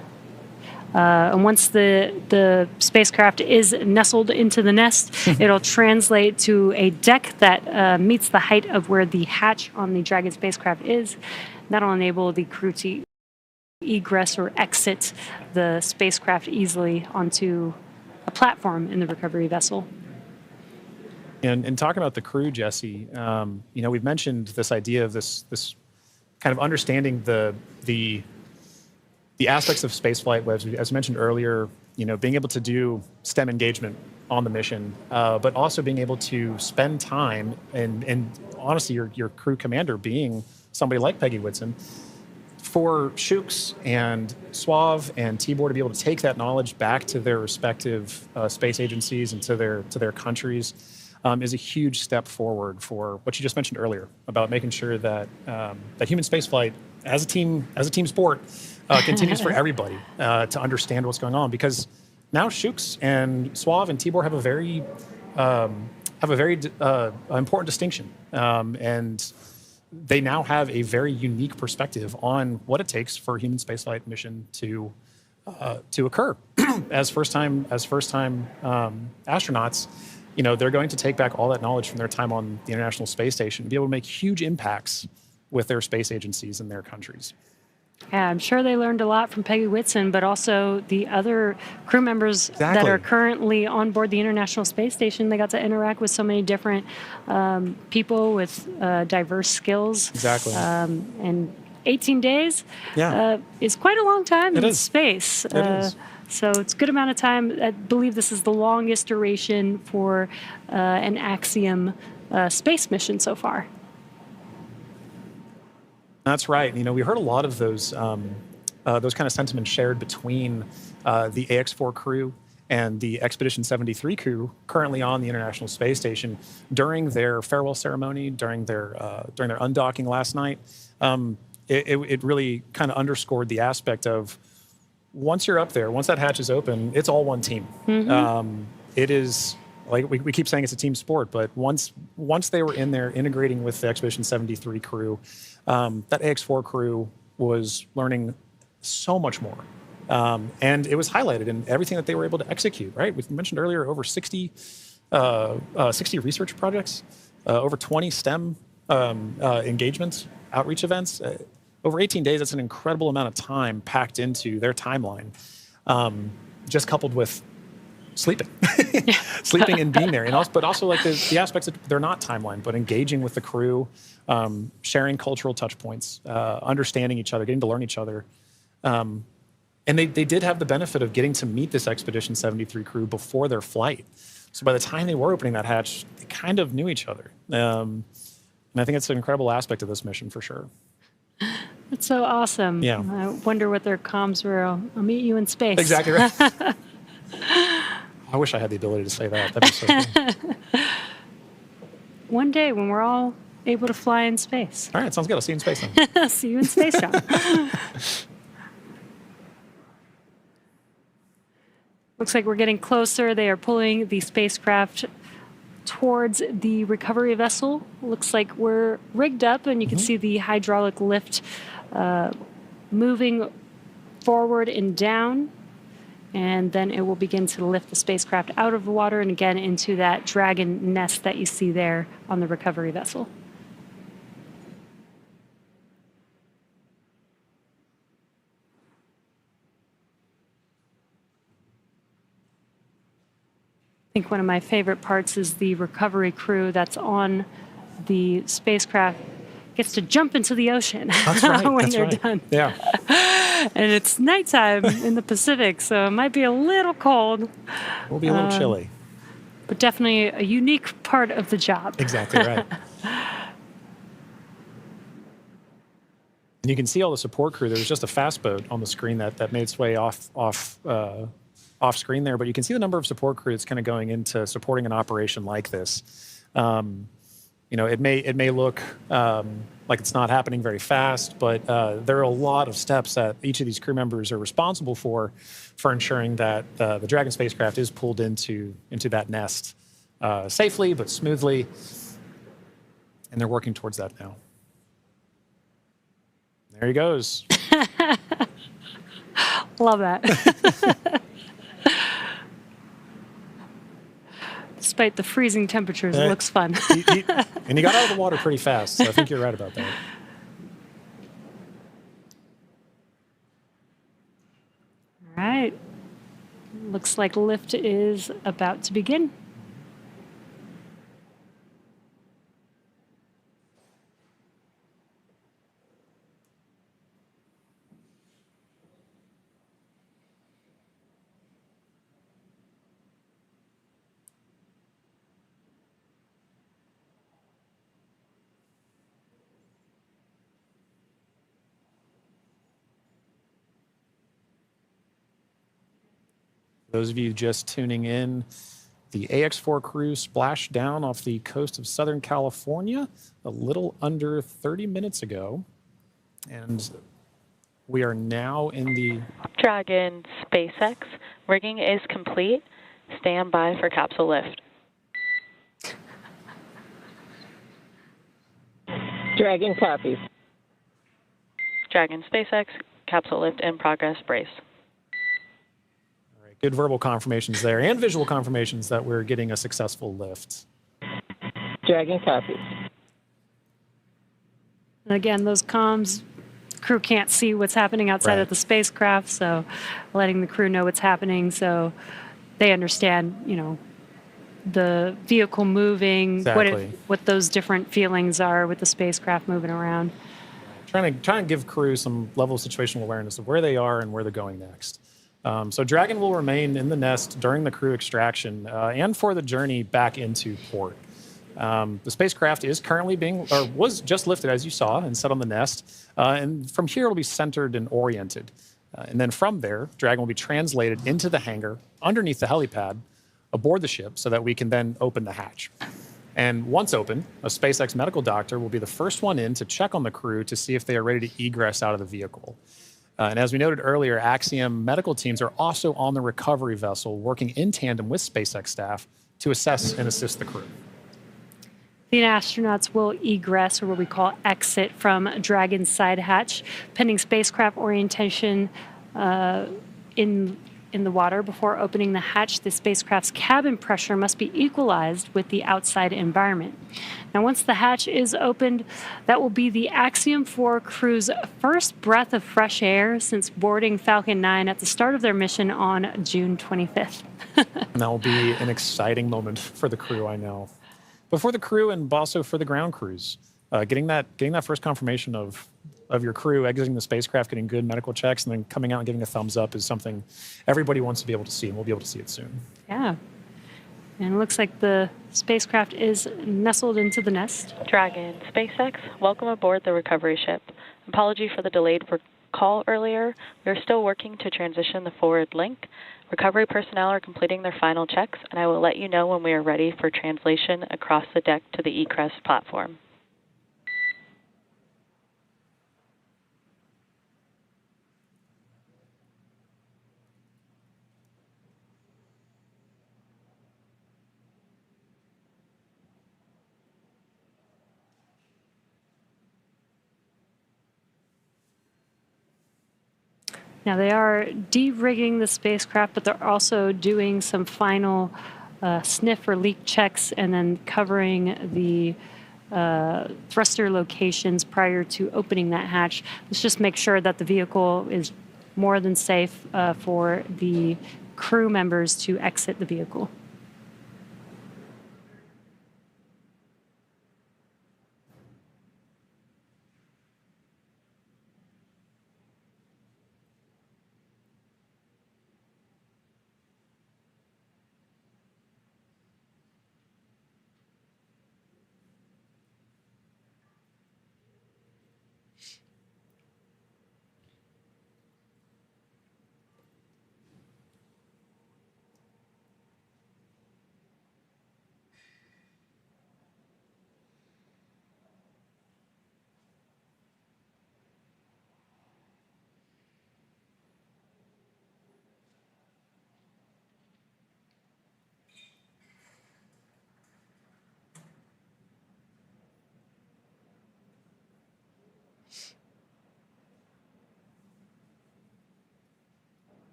And once the spacecraft is nestled into the nest, it'll translate to a deck that meets the height of where the hatch on the Dragon spacecraft is. That'll enable the crew to egress or exit the spacecraft easily onto a platform in the recovery vessel. And talking about the crew, Jesse, we've mentioned this idea of this kind of understanding the aspects of spaceflight, as mentioned earlier, being able to do STEM engagement on the mission, but also being able to spend time and honestly, your crew commander being somebody like Peggy Whitson, for Shukes and Suave and Tibor to be able to take that knowledge back to their respective space agencies and to their countries is a huge step forward for what you just mentioned earlier about making sure that that human spaceflight as a team sport continues for everybody to understand what's going on, because now Shukes and Suave and Tibor have a very important distinction, and they now have a very unique perspective on what it takes for a human spaceflight mission to occur. as first time astronauts, they're going to take back all that knowledge from their time on the International Space Station and be able to make huge impacts with their space agencies in their countries. Yeah, I'm sure they learned a lot from Peggy Whitson, but also the other crew members that are currently on board the International Space Station. They got to interact with so many different people with diverse skills. Exactly. And 18 days is quite a long time in space. It is. So it's a good amount of time. I believe this is the longest duration for an Axiom space mission so far. That's right. We heard a lot of those kind of sentiments shared between the AX-4 crew and the Expedition 73 crew currently on the International Space Station during their farewell ceremony, during their undocking last night. It really kind of underscored the aspect of once you're up there, once that hatch is open, it's all one team. It is, like we keep saying, it's a team sport, but once they were in there integrating with the Expedition 73 crew, that AX-4 crew was learning so much more. And it was highlighted in everything that they were able to execute, right? We mentioned earlier over 60 research projects, over 20 STEM engagements, outreach events. Over 18 days, that's an incredible amount of time packed into their timeline, just coupled with sleeping, sleeping and being there. And but also like the aspects that they're not timeline, but engaging with the crew, sharing cultural touch points, understanding each other, getting to learn each other. And they did have the benefit of getting to meet this Expedition 73 crew before their flight. So by the time they were opening that hatch, they kind of knew each other. And I think it's an incredible aspect of this mission for sure. That's so awesome. Yeah. I wonder what their comms were. I'll meet you in space. Exactly right. I wish I had the ability to say that. That'd be so cool. One day when we're all able to fly in space. All right, sounds good. I'll see you in space then. See you in space, John. Looks like we're getting closer. They are pulling the spacecraft towards the recovery vessel. Looks like we're rigged up, and you can see the hydraulic lift moving forward and down. And then it will begin to lift the spacecraft out of the water and again into that Dragon nest that you see there on the recovery vessel. I think one of my favorite parts is the recovery crew that's on the spacecraft gets to jump into the ocean when they're done. Yeah. And it's nighttime in the Pacific, so it might be a little cold. We'll be a little chilly. But definitely a unique part of the job. Exactly right. And you can see all the support crew. There was just a fast boat on the screen that made its way off screen there, but you can see the number of support crew that's kind of going into supporting an operation like this. It may look like it's not happening very fast, but there are a lot of steps that each of these crew members are responsible for ensuring that the Dragon spacecraft is pulled into that nest safely but smoothly, and they're working towards that now. There he goes. Love that. Despite the freezing temperatures, it looks fun. And he got out of the water pretty fast, so I think you're right about that. All right. Looks like lift is about to begin. Those of you just tuning in, the AX-4 crew splashed down off the coast of Southern California a little under 30 minutes ago. And we are now in the Dragon SpaceX. Rigging is complete. Stand by for capsule lift. Dragon copies. Dragon SpaceX, capsule lift in progress, brace. good verbal confirmations there and visual confirmations that we're getting a successful lift. Dragon copies. And again, those comms, crew can't see what's happening outside of the spacecraft, so letting the crew know what's happening so they understand, you know, the vehicle moving, what those different feelings are with the spacecraft moving around. trying to give crew some level of situational awareness of where they are and where they're going next. So Dragon will remain in the nest during the crew extraction and for the journey back into port. The spacecraft is currently was just lifted, as you saw, and set on the nest. And from here, it'll be centered and oriented. And then from there, Dragon will be translated into the hangar underneath the helipad aboard the ship so that we can then open the hatch. And once open, a SpaceX medical doctor will be the first one in to check on the crew to see if they are ready to egress out of the vehicle. And as we noted earlier, Axiom medical teams are also on the recovery vessel working in tandem with SpaceX staff to assess and assist the crew. The astronauts will egress, or what we call exit, from Dragon's side hatch, pending spacecraft orientation in the water. Before opening the hatch, the spacecraft's cabin pressure must be equalized with the outside environment. Now, once the hatch is opened, that will be the Axiom 4 crew's first breath of fresh air since boarding Falcon 9 at the start of their mission on June 25th. And that will be an exciting moment for the crew, I know. But for the crew and also for the ground crews, getting that first confirmation of your crew exiting the spacecraft, getting good medical checks, and then coming out and giving a thumbs up is something everybody wants to be able to see, and we'll be able to see it soon. Yeah. And it looks like the spacecraft is nestled into the nest. Dragon, SpaceX, welcome aboard the recovery ship. Apology for the delayed call earlier. We are still working to transition the forward link. Recovery personnel are completing their final checks, and I will let you know when we are ready for translation across the deck to the egress platform. Now, they are de-rigging the spacecraft, but they're also doing some final sniff or leak checks and then covering the thruster locations prior to opening that hatch. Let's just make sure that the vehicle is more than safe for the crew members to exit the vehicle.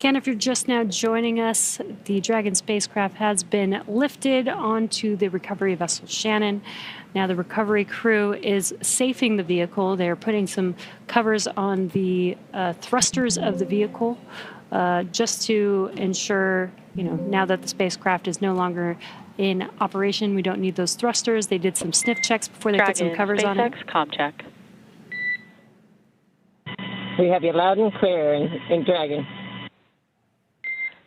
Again, if you're just now joining us, the Dragon spacecraft has been lifted onto the recovery vessel Shannon. Now the recovery crew is safing the vehicle. They're putting some covers on the thrusters of the vehicle just to ensure, now that the spacecraft is no longer in operation, we don't need those thrusters. They did some sniff checks before they put some covers on it. SpaceX, comm check. We have you loud and clear in Dragon.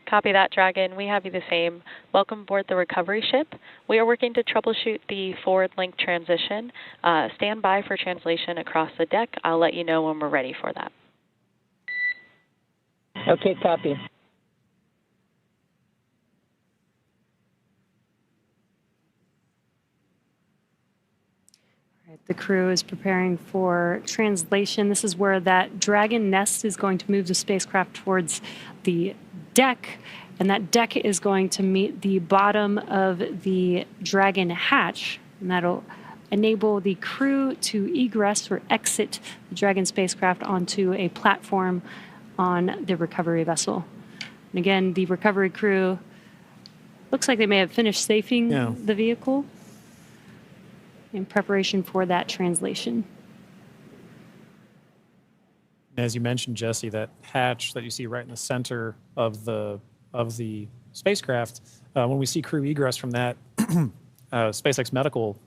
Copy that, Dragon. We have you the same. Welcome aboard the recovery ship. We are working to troubleshoot the forward link transition. Stand by for translation across the deck. I'll let you know when we're ready for that. Okay, copy. The crew is preparing for translation. This is where that Dragon nest is going to move the spacecraft towards the deck, and that deck is going to meet the bottom of the Dragon hatch, and that'll enable the crew to egress or exit the Dragon spacecraft onto a platform on the recovery vessel. And again, the recovery crew looks like they may have finished safing the vehicle in preparation for that translation. As you mentioned, Jesse, that hatch that you see right in the center of the spacecraft, when we see crew egress from that, SpaceX medical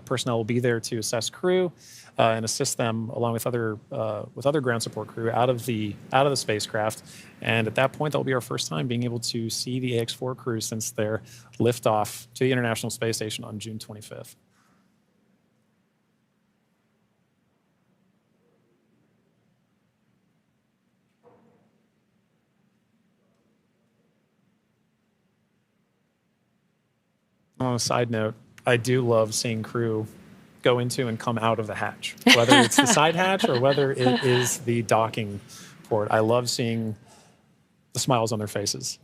personnel will be there to assess crew and assist them along with other ground support crew out of the spacecraft. And at that point, that will be our first time being able to see the AX-4 crew since their liftoff to the International Space Station on June 25th. On a side note, I do love seeing crew go into and come out of the hatch, whether it's the side hatch or whether it is the docking port. I love seeing the smiles on their faces.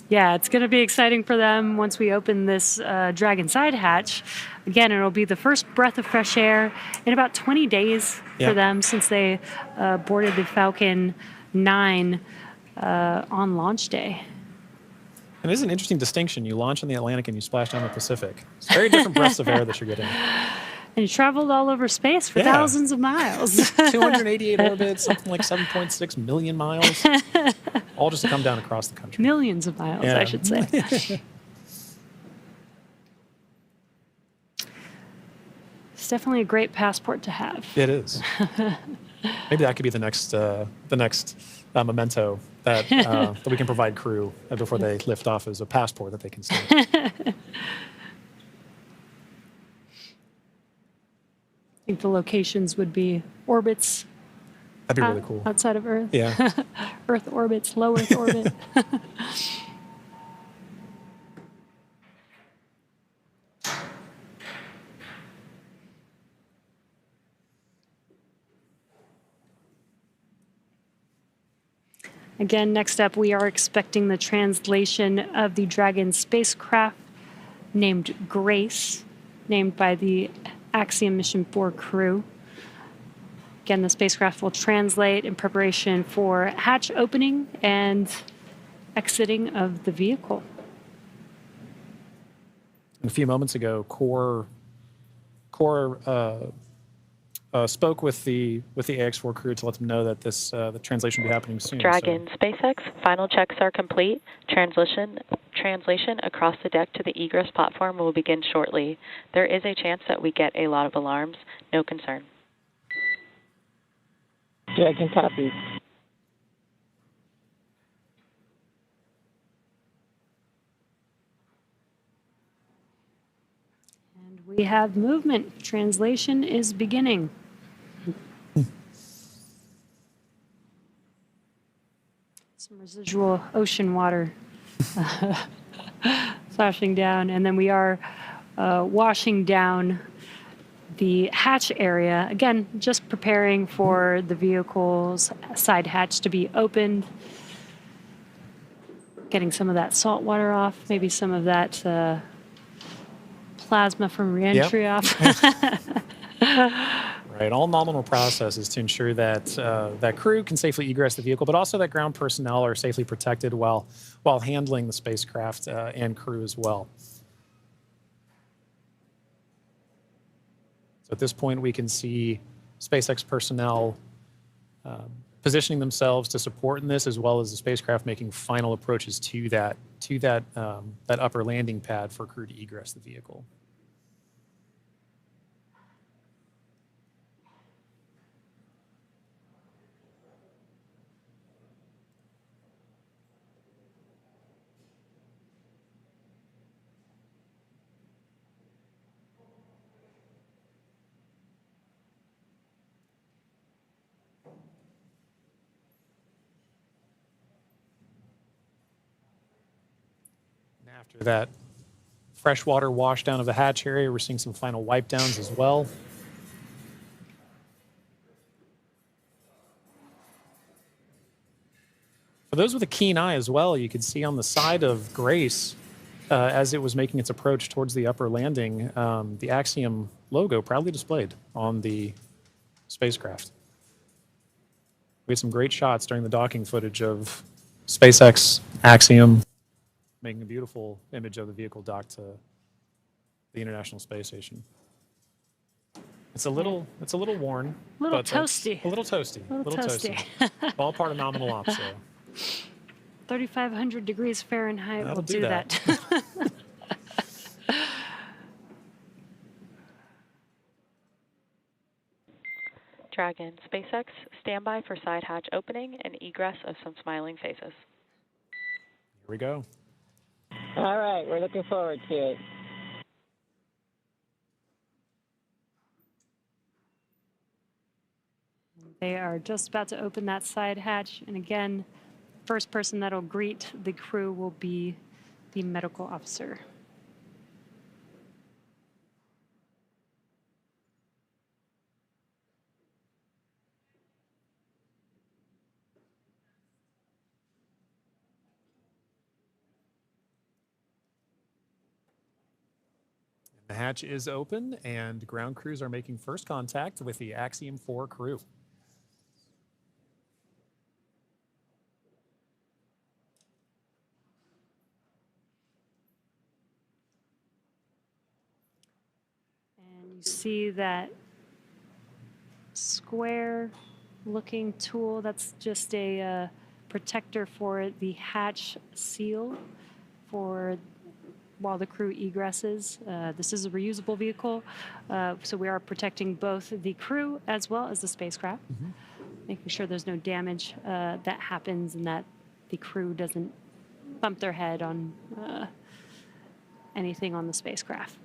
Yeah, it's going to be exciting for them once we open this Dragon side hatch. Again, it'll be the first breath of fresh air in about 20 days for them since they boarded the Falcon 9 on launch day. And it is an interesting distinction. You launch in the Atlantic and you splash down the Pacific. It's very different breaths of air that you're getting. And you traveled all over space for thousands of miles. 288 orbits, something like 7.6 million miles, all just to come down across the country. Millions of miles, I should say. It's definitely a great passport to have. It is. Maybe that could be the next memento that that we can provide crew before they lift off as a passport that they can see. I think the locations would be orbits. That'd be really cool. Outside of Earth. Yeah. Earth orbits, low Earth orbit. Again, next up, we are expecting the translation of the Dragon spacecraft named Grace, named by the Axiom Mission 4 crew. Again, the spacecraft will translate in preparation for hatch opening and exiting of the vehicle. A few moments ago, Core spoke with the AX-4 crew to let them know that the translation will be happening soon. Dragon SpaceX, final checks are complete. Translation across the deck to the egress platform will begin shortly. There is a chance that we get a lot of alarms. No concern. Dragon copy. And we have movement. Translation is beginning. Some residual ocean water splashing down, and then we are washing down the hatch area. Again, just preparing for the vehicle's side hatch to be opened. Getting some of that salt water off, maybe some of that plasma from reentry off. Right, all nominal processes to ensure that that crew can safely egress the vehicle, but also that ground personnel are safely protected while handling the spacecraft and crew as well. So at this point, we can see SpaceX personnel positioning themselves to support in this, as well as the spacecraft making final approaches to that upper landing pad for crew to egress the vehicle. After that freshwater washdown of the hatch area, we're seeing some final wipe downs as well. For those with a keen eye as well, you could see on the side of Grace, as it was making its approach towards the upper landing, the Axiom logo proudly displayed on the spacecraft. We had some great shots during the docking footage of SpaceX, Axiom, making a beautiful image of the vehicle docked to the International Space Station. It's a little worn. A little but toasty. A little toasty. A little toasty. All part of nominal ops, though. 3,500 degrees Fahrenheit That'll will do that. Dragon, SpaceX, standby for side hatch opening and egress of some smiling faces. Here we go. All right, we're looking forward to it. They are just about to open that side hatch. And again, first person that'll greet the crew will be the medical officer. The hatch is open, and ground crews are making first contact with the Axiom 4 crew. And you see that square looking tool, that's just a protector for the hatch seal for while the crew egresses. This is a reusable vehicle, so we are protecting both the crew as well as the spacecraft, making sure there's no damage that happens and that the crew doesn't bump their head on anything on the spacecraft.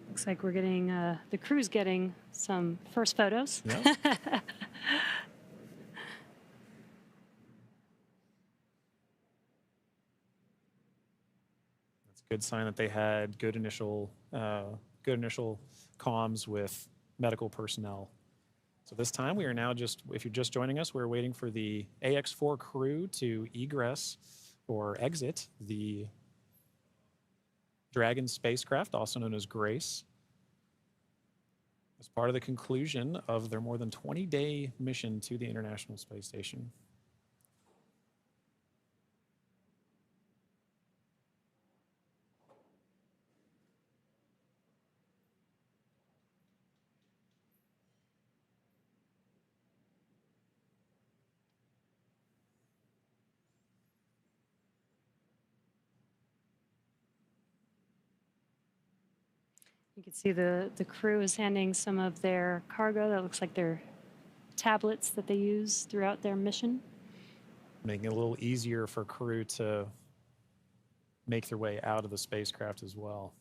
Looks like we're getting, the crew's getting some first photos. Yep. That's a good sign that they had good initial comms with medical personnel. So this time we are now just, if you're just joining us, we're waiting for the AX4 crew to egress or exit the Dragon spacecraft, also known as Grace, as part of the conclusion of their more than 20-day mission to the International Space Station. You can see the crew is handing some of their cargo. That looks like their tablets that they use throughout their mission. Making it a little easier for crew to make their way out of the spacecraft as well.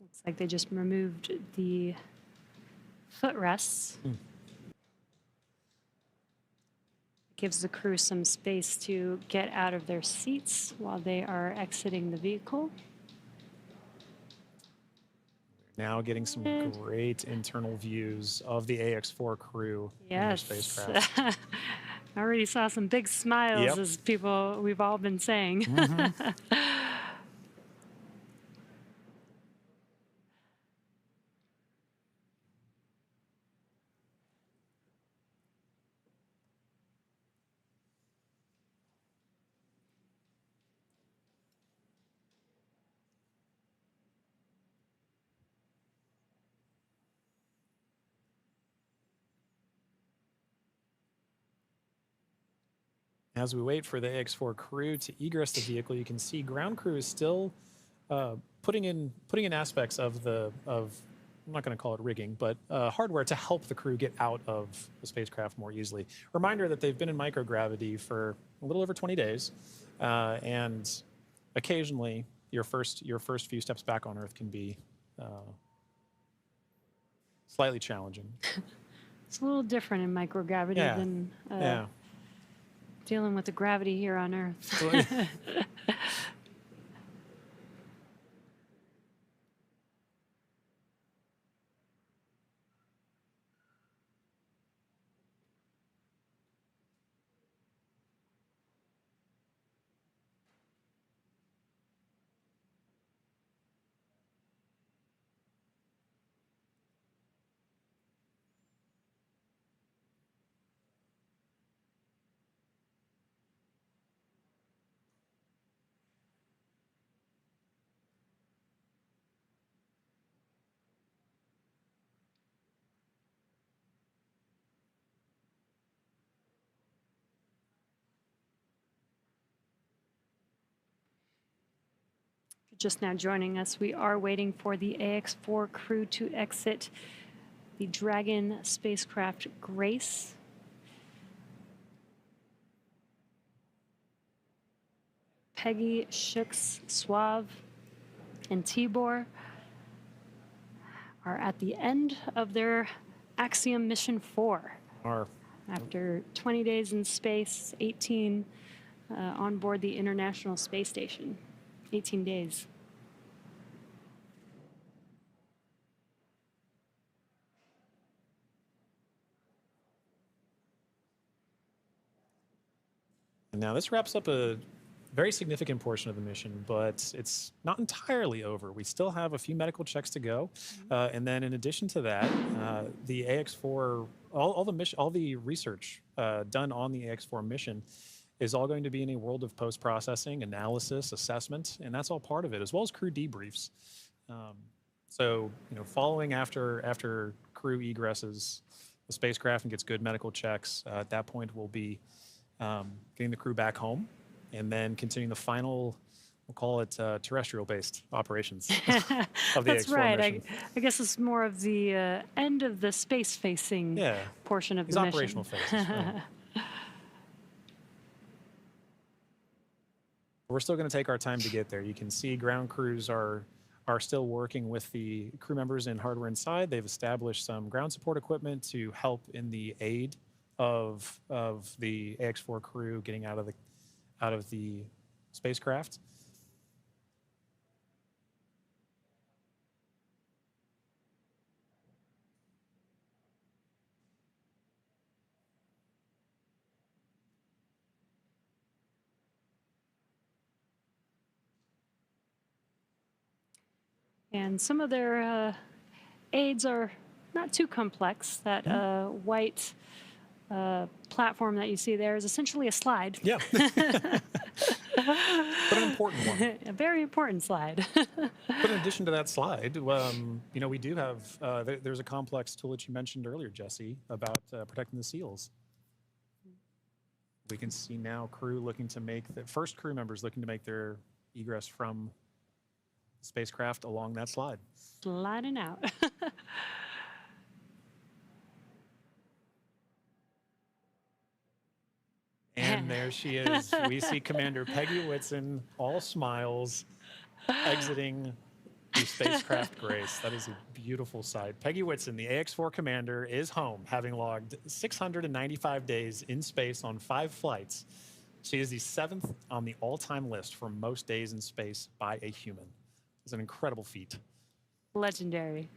Looks like they just removed the footrests. Gives the crew some space to get out of their seats while they are exiting the vehicle. Now getting some great internal views of the AX4 crew in their Yes. spacecraft. I already saw some big smiles, Yep. as people we've all been saying. As we wait for the AX4 crew to egress the vehicle, you can see ground crew is still putting in aspects of I'm not going to call it rigging, but hardware to help the crew get out of the spacecraft more easily. Reminder that they've been in microgravity for a little over 20 days, and occasionally your first few steps back on Earth can be slightly challenging. It's a little different in microgravity Yeah. than Yeah. dealing with the gravity here on Earth. Just now joining us, we are waiting for the AX4 crew to exit the Dragon spacecraft Grace. Peggy, Shooks, Suave, and Tibor are at the end of their Axiom Mission 4. After 20 days in space, 18 on board the International Space Station. 18 days. Now, this wraps up a very significant portion of the mission, but it's not entirely over. We still have a few medical checks to go. And then in addition to that, the AX4, all the research done on the AX4 mission is all going to be in a world of post-processing, analysis, assessment, and that's all part of it, as well as crew debriefs. So, following after crew egresses the spacecraft and gets good medical checks, at that point we'll be getting the crew back home, and then continuing the final, we'll call it terrestrial-based operations of the That's AX4 right. mission. I guess it's more of the end of the space-facing portion of the mission. Operational phases. Right. We're still going to take our time to get there. You can see ground crews are still working with the crew members and hardware inside. They've established some ground support equipment to help in the aid of the AX4 crew getting out of the spacecraft. And some of their aides are not too complex. That white platform that you see there is essentially a slide. Yeah. But an important one. A very important slide. But in addition to that slide, we do have, there's a complex tool that you mentioned earlier, Jesse, about protecting the seals. We can see now first crew members looking to make their egress from the spacecraft along that slide. Sliding out. And there she is. We see Commander Peggy Whitson, all smiles, exiting the spacecraft Grace. That is a beautiful sight. Peggy Whitson, the AX-4 commander, is home, having logged 695 days in space on 5 flights. She is the 7th on the all-time list for most days in space by a human. It's an incredible feat. Legendary.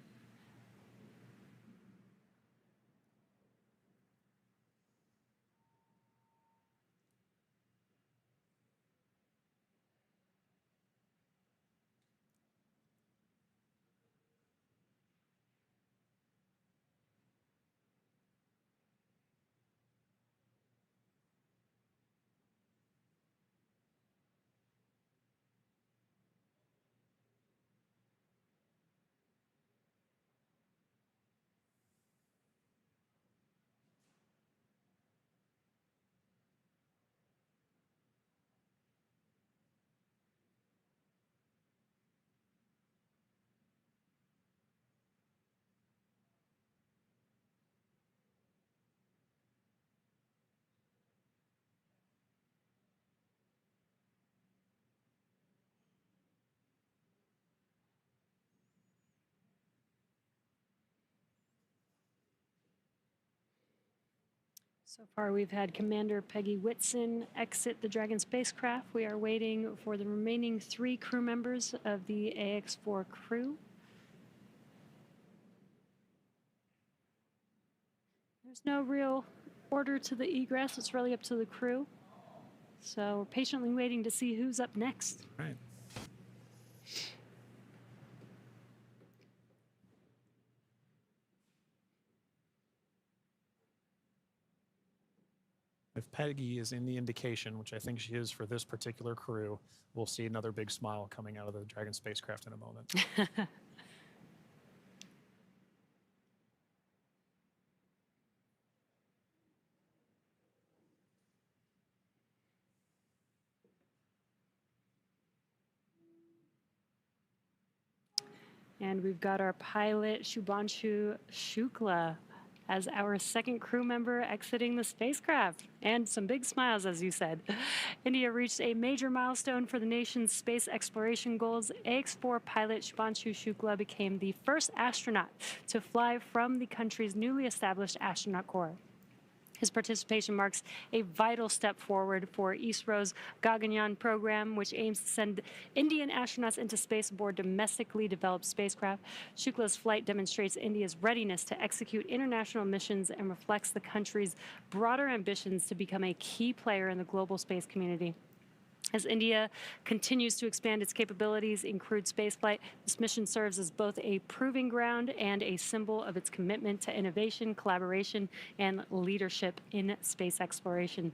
So far, we've had Commander Peggy Whitson exit the Dragon spacecraft. We are waiting for the remaining 3 crew members of the AX-4 crew. There's no real order to the egress. It's really up to the crew. So we're patiently waiting to see who's up next. Right. If Peggy is in the indication, which I think she is for this particular crew, we'll see another big smile coming out of the Dragon spacecraft in a moment. And we've got our pilot, Shubhanshu Shukla, as our 2nd crew member exiting the spacecraft. And some big smiles, as you said. India reached a major milestone for the nation's space exploration goals. AX-4 pilot Shubhanshu Shukla became the first astronaut to fly from the country's newly established astronaut corps. His participation marks a vital step forward for ISRO's Gaganyaan program, which aims to send Indian astronauts into space aboard domestically developed spacecraft. Shukla's flight demonstrates India's readiness to execute international missions and reflects the country's broader ambitions to become a key player in the global space community. As India continues to expand its capabilities in crewed spaceflight, this mission serves as both a proving ground and a symbol of its commitment to innovation, collaboration, and leadership in space exploration.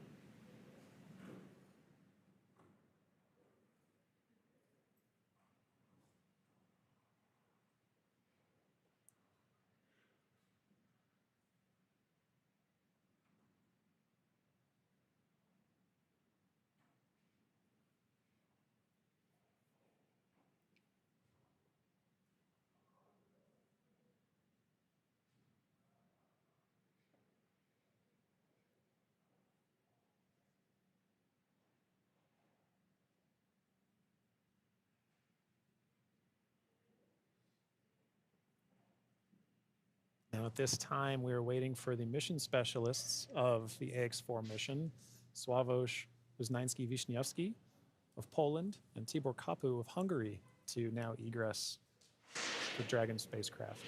Now, at this time, we are waiting for the mission specialists of the AX-4 mission, Sławomir Uznański-Wiśniewski of Poland and Tibor Kapu of Hungary, to now egress the Dragon spacecraft.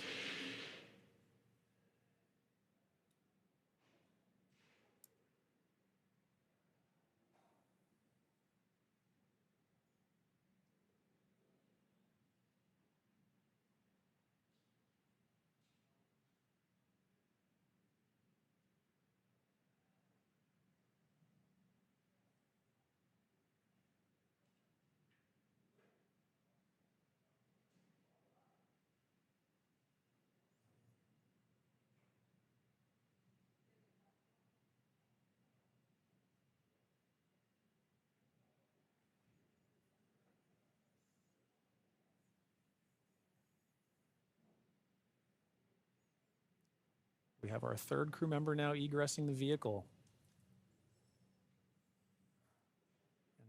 We have our third crew member now egressing the vehicle.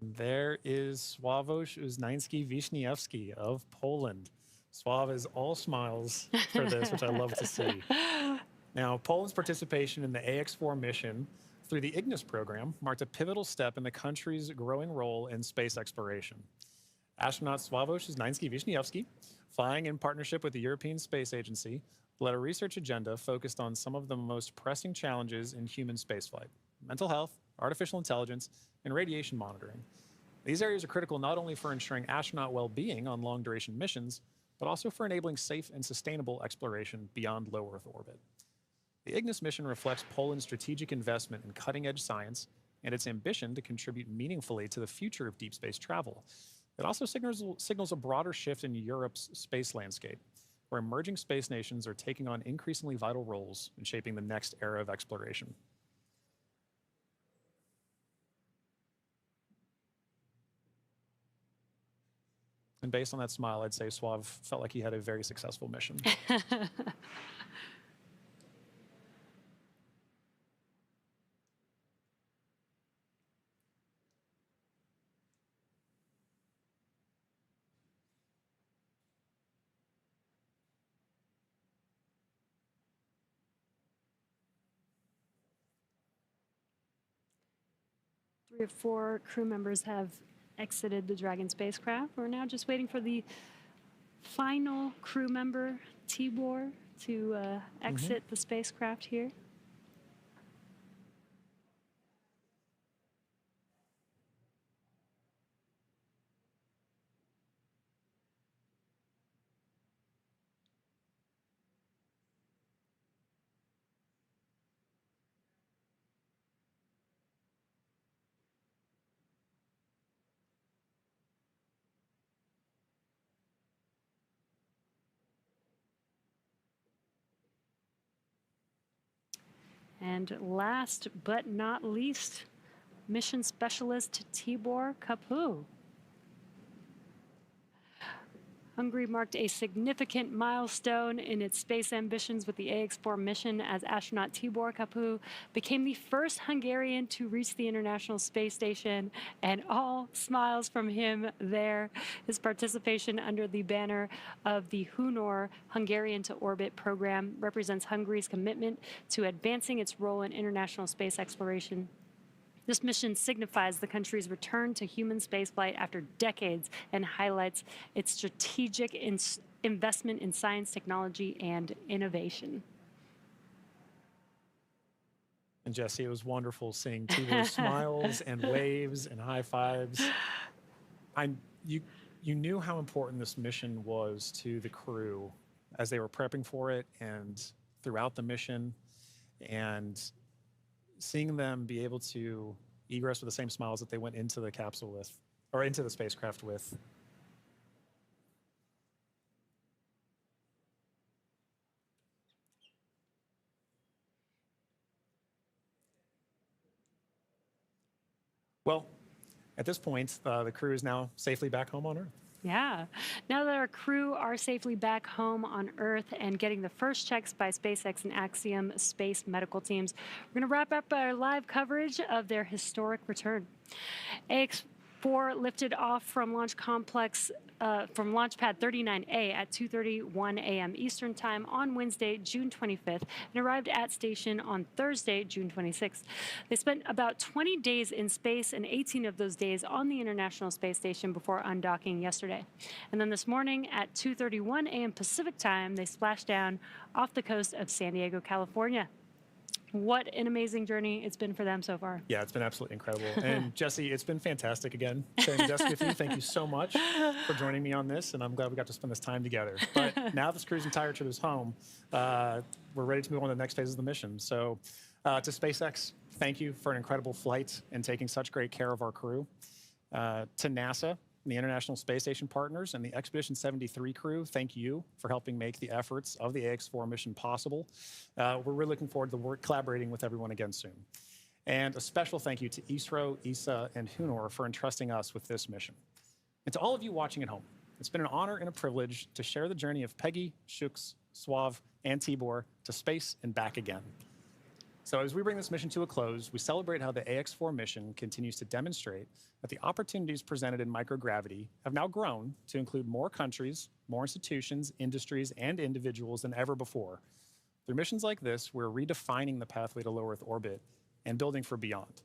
And there is Sławomir Uznański-Wiśniewski of Poland. Sław is all smiles for this, which I love to see. Now, Poland's participation in the AX-4 mission through the Ignis program marked a pivotal step in the country's growing role in space exploration. Astronaut Sławomir Uznański-Wiśniewski, flying in partnership with the European Space Agency, led a research agenda focused on some of the most pressing challenges in human spaceflight: mental health, artificial intelligence, and radiation monitoring. These areas are critical not only for ensuring astronaut well-being on long-duration missions, but also for enabling safe and sustainable exploration beyond low Earth orbit. The Ignis mission reflects Poland's strategic investment in cutting-edge science and its ambition to contribute meaningfully to the future of deep space travel. It also signals a broader shift in Europe's space landscape, where emerging space nations are taking on increasingly vital roles in shaping the next era of exploration. And based on that smile, I'd say Sław felt like he had a very successful mission. 3 of 4 crew members have exited the Dragon spacecraft. We're now just waiting for the final crew member, Tibor, to exit the spacecraft here. And last but not least, mission specialist Tibor Kapu. Hungary marked a significant milestone in its space ambitions with the AX-4 mission as astronaut Tibor Kapu became the first Hungarian to reach the International Space Station, and all smiles from him there. His participation under the banner of the Hunor Hungarian to Orbit program represents Hungary's commitment to advancing its role in international space exploration. This mission signifies the country's return to human spaceflight after decades and highlights its strategic investment in science, technology, and innovation. And Jesse, it was wonderful seeing Tibor's smiles and waves and high fives. You knew how important this mission was to the crew as they were prepping for it and throughout the mission. And seeing them be able to egress with the same smiles that they went into the capsule with, or into the spacecraft with. Well, at this point, the crew is now safely back home on Earth. Yeah. Now that our crew are safely back home on Earth and getting the first checks by SpaceX and Axiom space medical teams, we're going to wrap up our live coverage of their historic return. AX-4 lifted off from Launch Complex, from Launch Pad 39A at 2:31 a.m. Eastern Time on Wednesday, June 25th, and arrived at station on Thursday, June 26th. They spent about 20 days in space and 18 of those days on the International Space Station before undocking yesterday. And then this morning at 2:31 a.m. Pacific Time, they splashed down off the coast of San Diego, California. What an amazing journey it's been for them so far. Yeah, it's been absolutely incredible. And Jesse, it's been fantastic again sharing the desk with you. Thank you so much for joining me on this, and I'm glad we got to spend this time together. But now this crew's entire trip is home, we're ready to move on to the next phase of the mission. So to SpaceX, thank you for an incredible flight and taking such great care of our crew. To NASA, the International Space Station partners, and the Expedition 73 crew, thank you for helping make the efforts of the AX-4 mission possible. We're really looking forward to collaborating with everyone again soon. And a special thank you to ISRO, ESA, and Hunor for entrusting us with this mission. And to all of you watching at home, it's been an honor and a privilege to share the journey of Peggy, Shuks, SWAV, and Tibor to space and back again. So as we bring this mission to a close, we celebrate how the AX-4 mission continues to demonstrate that the opportunities presented in microgravity have now grown to include more countries, more institutions, industries, and individuals than ever before. Through missions like this, we're redefining the pathway to low Earth orbit and building for beyond.